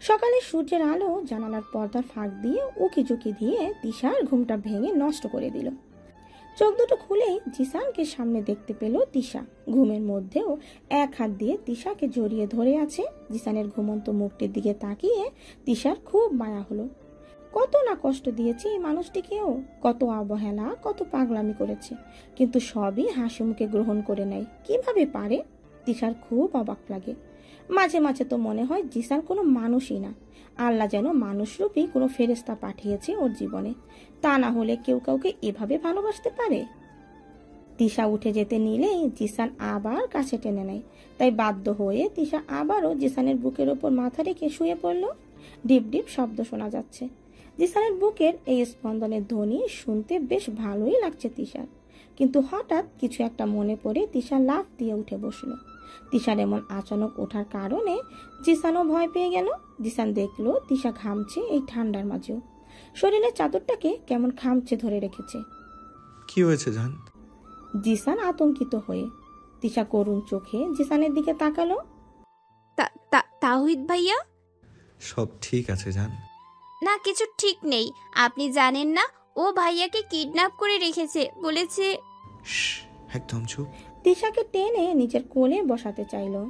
সকালে সূর্যের আলো জানালার পর্দার ফাঁক দিয়ে উকি ঝুঁকি দিয়ে তিশার ঘুমটা ভেঙে নষ্ট করে দিল। চোখ দুটো খুলেই জিসানকে সামনে দেখতে পেল তিশা। ঘুমের মধ্যেও এক হাত দিয়ে তিশাকে জড়িয়ে ধরে আছে। জিসানের ঘুমন্ত মুখটির দিকে তাকিয়ে তিশার খুব মায়া হলো। কত না কষ্ট দিয়েছে এই মানুষটিকেও, কত অবহেলা, কত পাগলামি করেছে, কিন্তু সবই হাসি মুখে গ্রহণ করে নেয়। কিভাবে পারে? তিশার খুব অবাক লাগে। মাঝে মাঝে তো মনে হয় জিসান কোনো মানুষই না, আল্লাহ যেন মানুষরূপী কোনো ফেরেশতা পাঠিয়েছে ওর জীবনে। তা না হলে কেউ কাউকে এভাবে ভালোবাসতে পারে? তিশা উঠে যেতে নিলেই জিসান আবার কাছে টেনে নেয়। তাই বাধ্য হয়ে তিশা আবারও জিসানের বুকের ওপর মাথা রেখে শুয়ে পড়ল। ডিপ ডিপ শব্দ শোনা যাচ্ছে। জিসানের বুকের এই স্পন্দনের ধ্বনি শুনতে বেশ ভালোই লাগছে তিশার, কিন্তু হঠাৎ কিছু একটা মনে পড়ে তিশা লাফ দিয়ে উঠে বসলো। তিশার এমন আচানক ওঠার কারণে জিসানও ভয় পেয়ে গেল। জিসান দেখলো তিশা ঘামছে এই ঠান্ডার মাঝেও, শরীরের চাদরটাকে কেমন খামচে ধরে রেখেছে। কি হয়েছে জান? জিসান আতঙ্কিত হয়ে। তিশা করুণ চোখে জিসানের দিকে তাকালো। তাওহিদ ভাইয়া? সব ঠিক আছে জান। না, কিছু ঠিক নেই। আপনি জানেন না, ও ভাইয়াকে কিডন্যাপ করে রেখেছে, বলেছে। একদম চুপ। তিশাকে টেনে নিজের কোলে বসাতে চাইলো।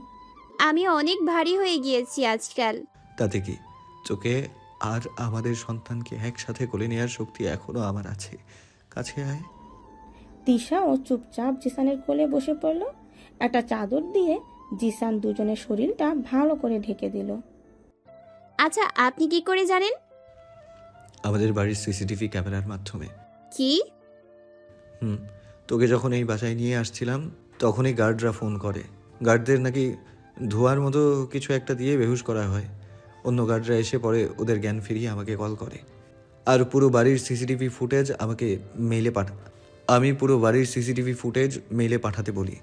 আমি অনেক ভারী হয়ে গিয়েছি আজকাল। তাতে কি, তোকে আর আমাদের সন্তানকে একসাথে কোলে নেওয়ার শক্তি এখনো আমার আছে। কাছে আয়। তিশা ও চুপচাপ জিসানের কোলে বসে পড়ল। একটা চাদর দিয়ে জিসান দুজনের শরীরটা ভালো করে ঢেকে দিল। আচ্ছা, আপনি কি করে জানেন? আমাদের বাড়ির সিসিটিভি ক্যামেরার মাধ্যমে। কি? তোকে যখন এই বাসায় নিয়ে আসছিলাম তখনই গার্ডরা ফোন করে। গার্ডদের নাকি ধোঁয়ার মতো কিছু একটা দিয়ে বেহুশ করা হয়। অন্য গার্ডরা এসে পরে ওদের জ্ঞান ফিরিয়ে আমাকে কল করে। আর পুরো বাড়ির সিসিটিভি ফুটেজ আমাকে আমি পুরো বাড়ির সিসিটিভি ফুটেজ মেইলে পাঠাতে বলি।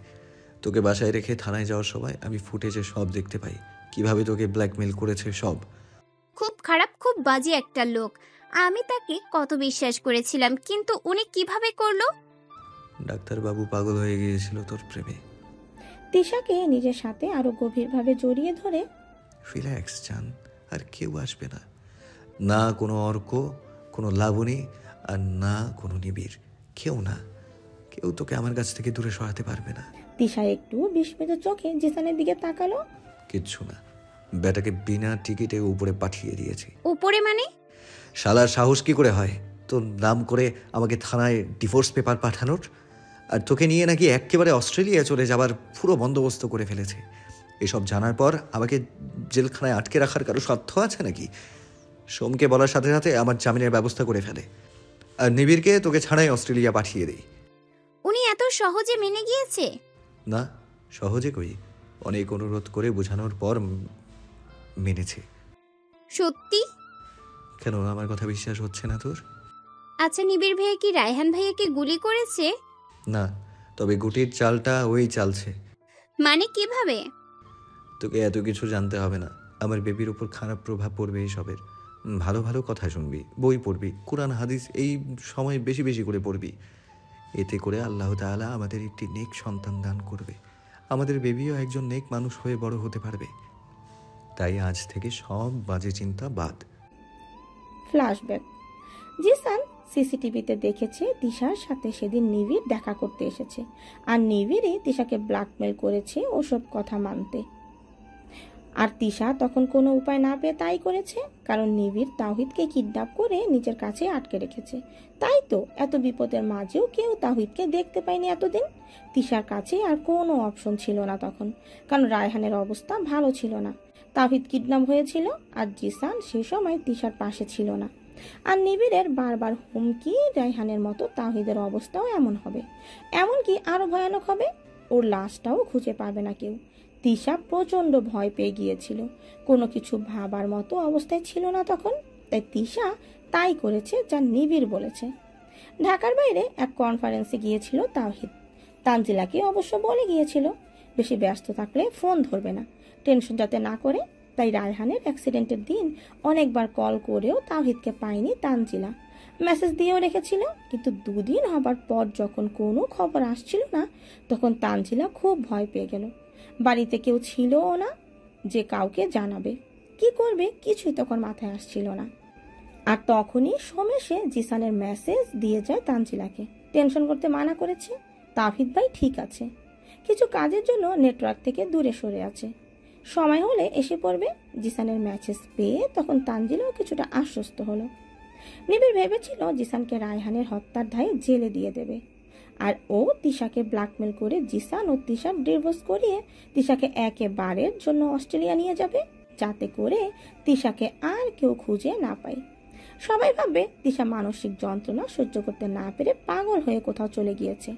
তোকে বাসায় রেখে থানায় যাওয়ার সময় আমি ফুটেজে সব দেখতে পাই, কিভাবে তোকে ব্ল্যাকমেল করেছে সব। খুব খারাপ, খুব বাজে একটা লোক। আমি তাকে কত বিশ্বাস করেছিলাম, কিন্তু উনি কিভাবে করলো? ডাক্তারবাবু পাগল হয়ে গিয়েছিল তোর প্রেমে। তিশাকে নিজের সাথে আরো গভীরভাবে জড়িয়ে ধরে, রিল্যাক্স জান, আর কেউ আসবে না। না কোনো অর্ক, কোনো লাবণী, আর না কোনো নিবিড়। কেউ না, কেউ তোকে আমার কাছ থেকে দূরে সরাতে পারবে না। তিশা একটু বিস্মিত চোখে জিসানের দিকে তাকালো। কিচ্ছু না, বেটাকে বিনা টিকিটে উপরে পাঠিয়ে দিয়েছি। উপরে মানে? শালার সাহস কি করে হয় তোর নাম করে আমাকে থানায় ডিভোর্স পেপার পাঠানোর? আর তোকে নিয়ে নাকি একেবারে অস্ট্রেলিয়া চলে যাবার পুরো বন্দোবস্ত করে ফেলেছে। এসব জানার পর আমাকে জেলখানায় আটকে রাখার কারো স্বার্থ আছে নাকি? সোমকে বলার সাথে সাথে আমার জামিনের ব্যবস্থা করে ফেলে, আর নিবিড়কে তোকে ছাড়াই অস্ট্রেলিয়া পাঠিয়ে দেই। উনি এত সহজে মেনে গিয়েছে? না, সহজে কই, অনেক অনুরোধ করে বোঝানোর পর মেনেছে। সত্যি? কেন আমার কথা বিশ্বাস হচ্ছে না তোর? আচ্ছা, নিবিড় ভাইয়া কি রায়হান ভাইয়াকে গুলি করেছে? না, তবে গুটির চালটা ওই চালছে। মানে কিভাবে? তোকে এত কিছু জানতে হবে না। আমার বেবির উপর খারাপ প্রভাব পড়বে এইসবের। ভালো ভালো কথা শুনবি, বই পড়বি, কোরআন হাদিস এই সময় বেশি বেশি করে পড়বি। এতে করে আল্লাহ তাআলা আমাদের একটি নেক সন্তান দান করবে। আমাদের বেবিও একজন নেক মানুষ হয়ে বড় হতে পারবে। তাই আজ থেকে সব বাজে চিন্তা বাদ। ফ্ল্যাশব্যাক। জিসান সিসিটিভিতে দেখেছে তিশার সাথে সেদিন নিবিড় দেখা করতে এসেছে, আর নিবিড়ই তিশাকে ব্ল্যাকমেল করেছে ওসব কথা মানতে। আর তিশা তখন কোনো উপায় না পেয়ে তাই করেছে, কারণ নিবিড় তাওহিদকে কিডন্যাপ করে নিজের কাছে আটকে রেখেছে। তাই তো এত বিপদের মাঝেও কেউ তাওহিদকে দেখতে পায়নি এতদিন। তিশার কাছে আর কোনো অপশন ছিল না তখন, কারণ রায়হানের অবস্থা ভালো ছিল না। তাওহিদ কিডন্যাপ হয়েছিল, আর জিসান সে সময় তিশার পাশে ছিল না। আর নিবিড়ের বারবার হুমকি, রায়হানের মতো তাওহিদের অবস্থাও এমন হবে, এমনকি আরো ভয়ানক হবে। ওর লাশটাও খুঁজে পাবে না কেউ। তিশা প্রচন্ড ভয় পেয়ে গিয়েছিল, কোনো কিছু ভাবার মতো অবস্থায় ছিল না তখন। তাই তিশা তাই করেছে যা নিবিড় বলেছে। ঢাকার বাইরে এক কনফারেন্সে গিয়েছিল তাওহিদ। তানজিলাকে অবশ্য বলে গিয়েছিল বেশি ব্যস্ত থাকলে ফোন ধরবে না, টেনশন যাতে না করে। তাই রায়হানের অ্যাক্সিডেন্টের দিন অনেকবার কল করেও তাওহিদকে পায়নি তানজিলা। মেসেজ দিয়েও রেখেছিল, কিন্তু দুদিন হবার পর যখন কোনো খবর আসছিল না, তখন তানজিলা খুব ভয় পেয়ে গেল। বাড়িতে কেউ ছিলও না যে কাউকে জানাবে। কি করবে কিছুই তখন মাথায় আসছিল না। আর তখনই সোমেশে জিসানের মেসেজ দিয়ে যায় তানজিলাকে, টেনশন করতে মানা করেছে। তাওহিদ ভাই ঠিক আছে, কিছু কাজের জন্য নেটওয়ার্ক থেকে দূরে সরে আছে, সময় হলে এসে পড়বে। জিসানের মেসেজ পেয়ে তখন তানজিলাও কিছুটা আশ্বস্ত হলো। নিবিড় ভেবেছিল জিসানকে রায়হানের হত্যার দায়ে জেলে দিয়ে দেবে, আর ও তিশাকে ব্ল্যাকমেল করে জিসান ও তিশার ডিভোর্স করিয়ে তিশাকে একেবারের জন্য অস্ট্রেলিয়া নিয়ে যাবে, যাতে করে তিশাকে আর কেউ খুঁজে না পায়। সবাই ভাববে তিশা মানসিক যন্ত্রণা সহ্য করতে না পেরে পাগল হয়ে কোথাও চলে গিয়েছে।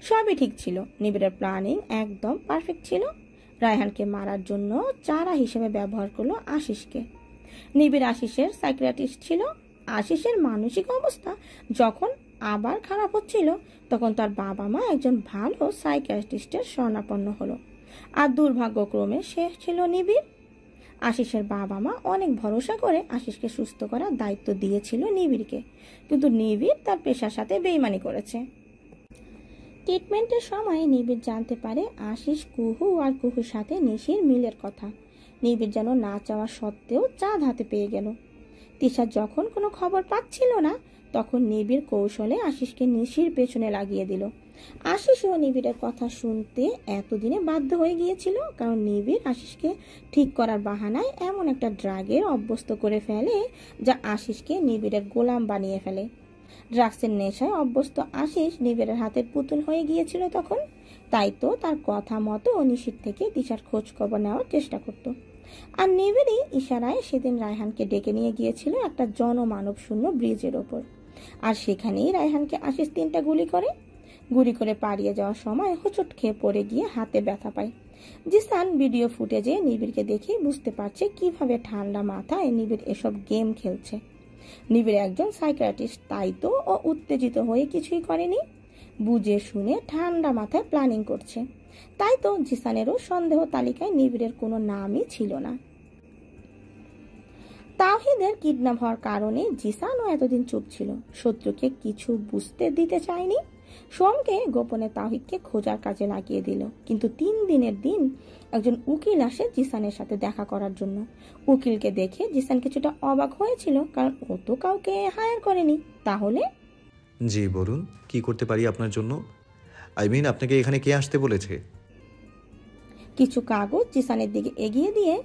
সবই ঠিক ছিল, নিবিড়ের প্ল্যানিং একদম পারফেক্ট ছিল। রায়হানকে মারার জন্য চারা হিসেবে ব্যবহার করলো আশিসকে। নিবিড় আশিসের সাইকিয়াট্রিস্ট ছিল। আশিসের মানসিক অবস্থা যখন আবার খারাপ হচ্ছিল, তখন তার বাবা মা একজন ভালো সাইকিয়াট্রিস্টের শরণাপন্ন হলো, আর দুর্ভাগ্যক্রমে শেষ ছিল নিবিড়। আশিসের বাবা মা অনেক ভরসা করে আশিসকে সুস্থ করার দায়িত্ব দিয়েছিল নিবিড়কে, কিন্তু নিবিড় তার পেশার সাথে বেইমানি করেছে। ট্রিটমেন্টের সময় নিবিড় জানতে পারে আশিস কুহু আর কুহুর সাথে নিশির মিলের কথা। নিবিড় যেন না চাওয়া সত্ত্বেও চাঁদ হাতে পেয়ে গেল। তিশা যখন কোনো খবর পাচ্ছিল না তখন নিবিড় কৌশলে আশিসকে নিশির পেছনে লাগিয়ে দিল। আশিসও নিবিড়ের কথা শুনতে এতদিনে বাধ্য হয়ে গিয়েছিল, কারণ নিবিড় আশিসকে ঠিক করার বাহানায় এমন একটা ড্রাগের অভ্যস্ত করে ফেলে যা আশিসকে নিবিড়ের গোলাম বানিয়ে ফেলে। ড্রাগসের নেশায় অভ্যস্ত আশিস নিবিড়ের হাতের পুতুল হয়ে গিয়েছিল তখন, তাই তো তার কথা মতো নিশির থেকে তিশার খোঁজ খবর নেওয়ার চেষ্টা করত। আর নিবিড়ই ইশারায় সেদিন রায়হানকে ডেকে নিয়ে গিয়েছিল একটা জনমানব শূন্য ব্রিজের ওপর, আর সেখানেই রায়হানকে আশিস 3টা গুলি করে পালিয়ে যাওয়ার সময় হোঁচট খেয়ে পড়ে গিয়ে হাতে ব্যথা পায়। জিসান ভিডিও ফুটেজে নিবিড়কে দেখে বুঝতে পারছে কিভাবে ঠান্ডা মাথায় নিবিড় এসব গেম খেলছে। নিবিড় একজন সাইকিয়াট্রিস্ট, তাই তো ও উত্তেজিত হয়ে কিছুই করেনি, বুঝে শুনে ঠান্ডা মাথায় প্ল্যানিং করছে। তাই তো জিসানেরও সন্দেহ তালিকায় নিবিড়ের কোনো নামই ছিল না। তাওহিদের কিডন্যাপ হওয়ার কারণে জিসানও এতদিন চুপ ছিল, শত্রুকে কিছু বুঝতে দিতে চায়নি। সোমকে গোপনে তাওহিদকে খোঁজার কাজে লাগিয়ে দিল, কিন্তু 3 দিনের দিন একজন উকিল আসে জিসানের সাথে দেখা করার জন্য। উকিলকে দেখে জিসান কিছুটা অবাক হয়েছিল, কারণ ও তো কাউকে হায়ার করেনি। তাহলে জি বলুন, কি করতে পারি আপনার জন্য? আপনাকে এখানে কে আসতে বলেছে? কিছু কাগজ জিসানের দিকে এগিয়ে দিয়ে,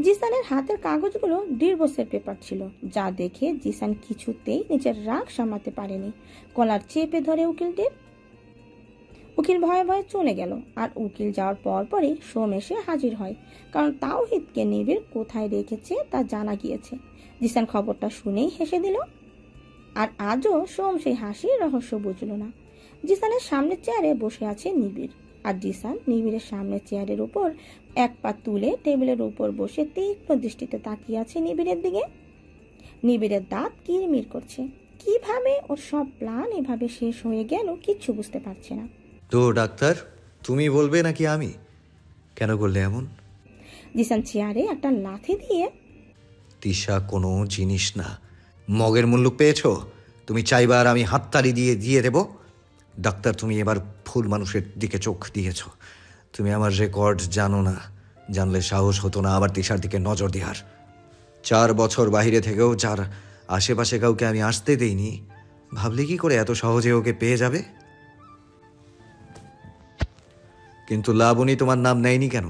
জিসানের হাতের কাগজগুলো ডিভোর্সের পেপার ছিল, যা দেখে জিসান কিছুতেই নিজের রাগ সামলাতে পারেনি। কলার চেপে ধরে উকিলটির। উকিল ভয়ে ভয়ে চলে গেল, আর উকিল যাওয়ার পরপরই সোম এসে হাজির হয়, কারণ তাওহিদকে নিবিড় কোথায় রেখেছে তা জানা গিয়েছে। জিসান খবরটা শুনেই হেসে দিল, আর আজও সোম সেই হাসির রহস্য বুঝল না। জিসানের সামনের চেয়ারে বসে আছে নিবিড়, আর জিসান নিবিড়ের সামনের চেয়ারের উপর এক পা তুলে টেবিলের উপর বসে তীক্ষ্ণ দৃষ্টিতে তাকিয়ে আছে নিবিড়ের দিকে। নিবিড়ের দাঁত কিরমির করছে। কিভাবে ওর সব প্ল্যান এভাবে শেষ হয়ে গেল কিচ্ছু বুঝতে পারছে না। তো ডাক্তার, তুমি বলবে নাকি আমি? কেন করলে এমন? জিসান চেয়ারে একটা লাথি দিয়ে, তিশা কোনো জিনিস না, মগের মূল্য পেয়েছো? তুমি চাইবা আর আমি হাততালি দিয়ে দেব? ডাক্তার, তুমি এবার ভুল মানুষের দিকে চোখ দিয়েছ। তুমি আমার রেকর্ড জানো না, জানলে সাহস হতো না আবার তিশার দিকে নজর দেওয়ার। 4 বছর বাইরে থেকেও যার আশেপাশে কাউকে আমি আসতে দেইনি, ভাবলে কি করে এত সহজে ওকে পেয়ে যাবে? কিন্তু লাবণী তোমার নাম নেয়নি কেন?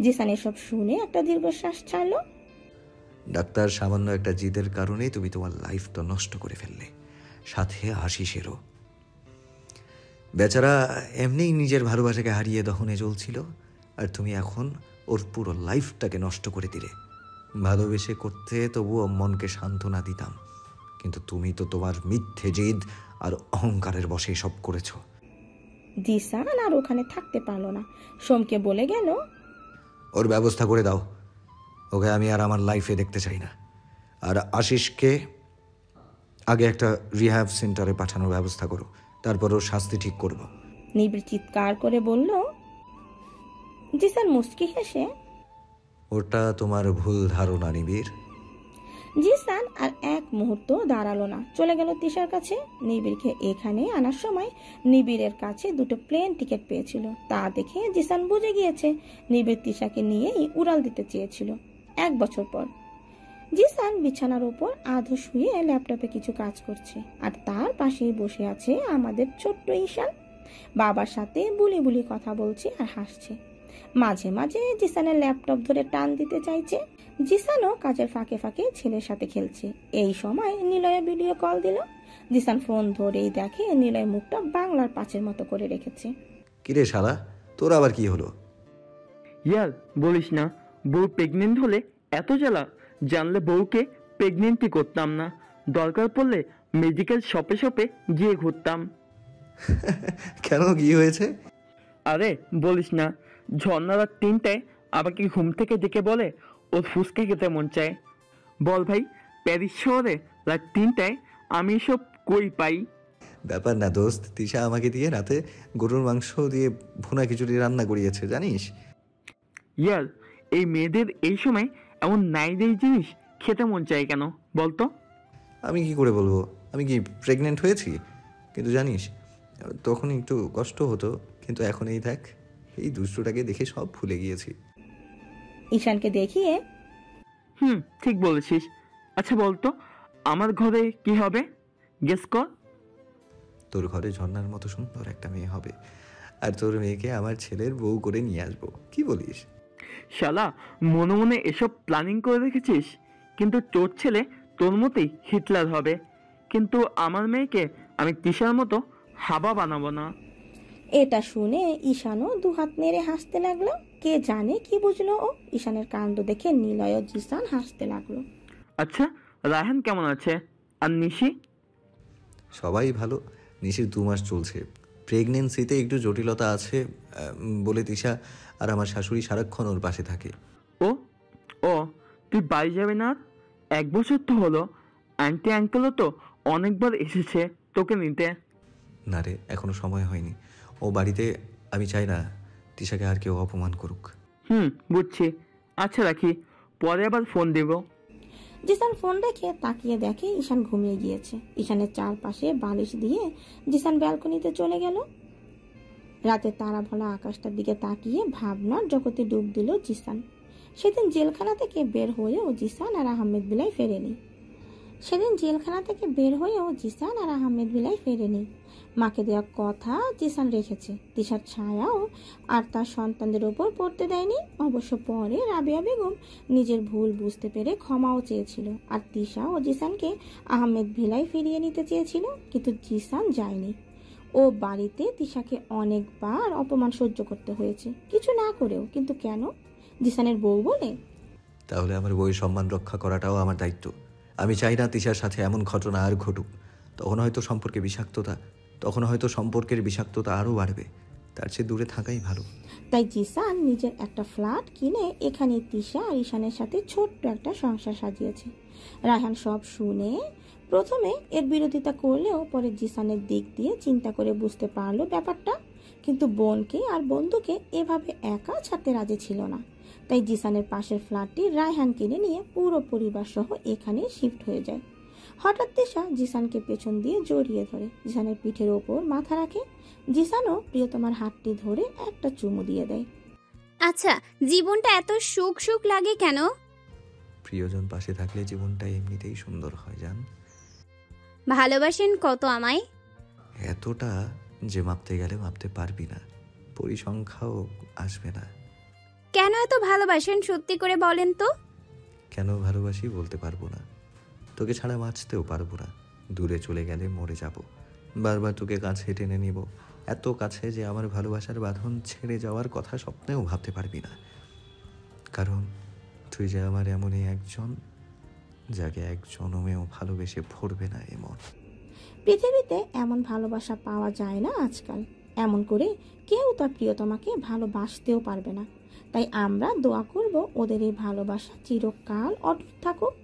জিসান এসব শুনে একটা দীর্ঘশ্বাস ছাড়লো। ডাক্তার, সামান্য একটা জিদের কারণে তুমি তোমার লাইফ তো নষ্ট করে ফেললে, সাথে আশিসেরও। বেচারা এমনিই নিজের ভালোবাসাকে হারিয়ে দহনে চলছিল, আর তুমি এখন ওর পুরো লাইফটাকে নষ্ট করে দিলে। ভালোবেসে করতে তবুও মনকে সান্ত্বনা দিতাম, কিন্তু তুমি তো তোমার মিথ্যে জিদ আর অহংকারের বশে সব করেছো। জিসান আর ওখানে থাকতে পারলো না, সোমকে বলে গেল, ওর ব্যবস্থা করে দাও, ওকে আমি আর আমার লাইফে দেখতে চাই না। আর আশিসকে আগে একটা রিহ্যাব সেন্টারে পাঠানোর ব্যবস্থা করো, তারপর ওর শাস্তি ঠিক করব। নিবিড় চিৎকার করে বলল। জিসান মুস্কি হেসে, ওটা তোমার ভুল ধারণা নিবিড়। জিসান আর এক মুহূর্ত দাঁড়ালো না, চলে গেল তিশার কাছে। নিবিড়কে এখানে আনার সময় নিবিড়ের কাছে 2টো প্লেন টিকিট পেয়েছিল, তা দেখে জিসান বুঝে গিয়েছে নিবিড় তিশাকে নিয়েই উড়াল দিতে চেয়েছিল 1 বছর পর। জিসান বিছানার উপর আধো শুয়ে ল্যাপটপে কিছু কাজ করছে, আর তার পাশেই বসে আছে আমাদের ছোট্ট ঈশান। বাবার সাথে বুলি বুলি কথা বলছে আর হাসছে। মাঝে মাঝে জিসানের ল্যাপটপ ধরে টান দিতে চাইছে। জিসানও কাজের ফাঁকে ফাঁকে ছেলের সাথে খেলছে। এই সময় নিলয় ভিডিও কল দিল। জিসান ফোন ধরেই দেখে নিলয় মুখটা বাংলার পাঁচের মতো করে রেখেছে। কিরে শালা, তোর আবার কি হলো? ইয়ার বলিস না, বউ প্রেগনেন্ট হলে এত জ্বালা, জানলে বউকে প্রেগনেন্টই করতাম না, দরকার পড়লে মেডিকেল শপে শপে গিয়ে ঘুরতাম। কেন, কি হয়েছে? আরে বলিস না, ঝর্ণা রাত 3টায় আমাকে ঘুম থেকে ডেকে বলে ওর ফুচকা খেতে মন চায়। বল ভাই, প্যারিস শহরে রাত 3টায় আমি এসব কই পাই? ব্যাপার না দোস্ত, তিশা আমাকে দিয়ে রাতে গরুর মাংস দিয়ে ভুনা খিচুড়ি রান্না করিয়েছে, জানিস? ইয়ার, এই মেয়েদের এই সময় এমন নাইদেই জিনিস খেতে মন চায় কেন বলতো? আমি কি করে বলবো, আমি কি প্রেগনেন্ট হয়েছি? কিন্তু জানিস, তখন একটু কষ্ট হতো, কিন্তু এখন এই দেখ, এই দুষ্টুটাকে দেখে সব ভুলে গিয়েছি। ঈশানকে দেখিয়ে। ঠিক বলেছিস। আচ্ছা বলতো আমার ঘরে কি হবে, গেস কর। তোর ঘরে ঝর্ণার মতো সুন্দর একটা মেয়ে হবে, আর তোর মেয়েকে আমার ছেলের বউ করে নিয়ে আসবো। কি বলিস? শালা, মনে মনে এসব প্ল্যানিং করে রেখেছিস, কিন্তু তোর ছেলে তোর মতোই হিটলার হবে, কিন্তু আমার মেয়েকে আমি তিশার মতো হাবা বানাবো না। এটা শুনে ঈশানও দুহাত নেড়ে হাসতে লাগলো। কে জানে কি বুঝলো ও। ঈশানের কাণ্ড দেখে নিলয় ও জিসান হাসতে লাগলো। আচ্ছা, রায়হান কেমন আছে? আর নিশি? সবাই ভালো। নিশির 2 মাস চলছে, প্রেগনেন্সিতে একটু জটিলতা আছে বলে তিশা আর আমার শাশুড়ি সারাক্ষণ ওর পাশে থাকে। ও ও তুই বাড়ি যাবি না? 1 বছর তো হলো। আন্টি আঙ্কেলও তো অনেকবার এসেছে তোকে নিতে। না রে, এখনো সময় হয়নি। ও বাড়িতে, আমি চাই না তিশাকে আর কেউ অপমান করুক। বুঝছি। আচ্ছা রাখি, পরে আবার ফোন দেব। জিসান ফোন রেখে তাকিয়ে দেখে ঈশান ঘুমিয়ে গিয়েছে। ঈশানের চারপাশে বালিশ দিয়ে জিসান ব্যালকনিতে চলে গেল। রাতে তারা ভরা আকাশটার দিকে তাকিয়ে ভাবনার জগতে ডুব দিল জিসান। সেদিন জেলখানা থেকে বের হয়েও জিসান আর আহমেদ বিলাই ফেরেনি। মাকে দেওয়া কথা জিসান রেখেছে। তিশার ছায়াও আর তার সন্তানদের ওপর পড়তে দেয়নি। অবশ্য পরে রাবেয়া বেগম নিজের ভুল বুঝতে পেরে ক্ষমাও চেয়েছিল, আর তিশা ও জিসানকে আহমেদ ভিলাই ফিরিয়ে নিতে চেয়েছিল, কিন্তু জিসান যায়নি। ও বাড়িতে তিশাকে অনেকবার অপমান সহ্য করতে হয়েছে, কিছু না করেও। কিন্তু কেন? জিসানের বউ বলে? তাহলে আমার বউয়ের সম্মান রক্ষা করাটাও আমার দায়িত্ব। আমি চাই না তিশার সাথে এমন ঘটনা আর ঘটুক। তখন হয়তো সম্পর্কের বিষাক্ততা আরও বাড়বে। তার চেয়ে দূরে থাকাই ভালো। তাই জিসান নিজের একটা ফ্ল্যাট কিনে এখানে তিশা আর ঈশানের সাথে ছোট্ট একটা সংসার সাজিয়েছে। রায়হান সব শুনে প্রথমে এর বিরোধিতা করলেও পরে জিসানের দিক দিয়ে চিন্তা করে বুঝতে পারলো ব্যাপারটা। কিন্তু বোনকে আর বন্ধুকে এভাবে একা ছাড়তে রাজি ছিল না। তাই জিসানের পাশের ফ্ল্যাটটি রায়হান কিনে নিয়ে পুরো পরিবার সহ এখানে শিফট হয়ে যায়। হঠাৎ তিশা জিসানকে পেছন দিয়ে জড়িয়ে ধরে, জিসানের পিঠের ওপর মাথা রাখে। জিসানও প্রিয়তমার হাতটি ধরে একটা চুমু দিয়ে দেয়। আচ্ছা, জীবনটা এত সুখ সুখ লাগে কেন? প্রিয়জন পাশে থাকলে জীবনটা এমনিতেই সুন্দর হয় জান। ভালোবাসেন কত আমায়? এতটা যে মাপতে গেলে মাপতে পারবি না, পরিসংখ্যাও আসবে না। কেন এত ভালোবাসেন সত্যি করে বলেন তো? কেন ভালোবাসি বলতে পারবো না, তোকে ছাড়া বাঁচতেও পারবো না। দূরে চলে গেলে মরে যাব। বারবার তোকে কাছে টেনে নিব, এত কাছে যে আমার ভালোবাসার বাঁধন ছেড়ে যাওয়ার কথা স্বপ্নেও ভাবতে পারবি না। কারণ তুই যে আমার এমনই একজন, যাকে এক জনমেও ভালোবেসে ভরবে না এমন। পৃথিবীতে এমন ভালোবাসা পাওয়া যায় না আজকাল। এমন করে কেউ তার প্রিয়তমাকে ভালোবাসতেও পারবে না। তাই আমরা দোয়া করব ওদের এই ভালোবাসা চিরকাল অটুট থাকুক।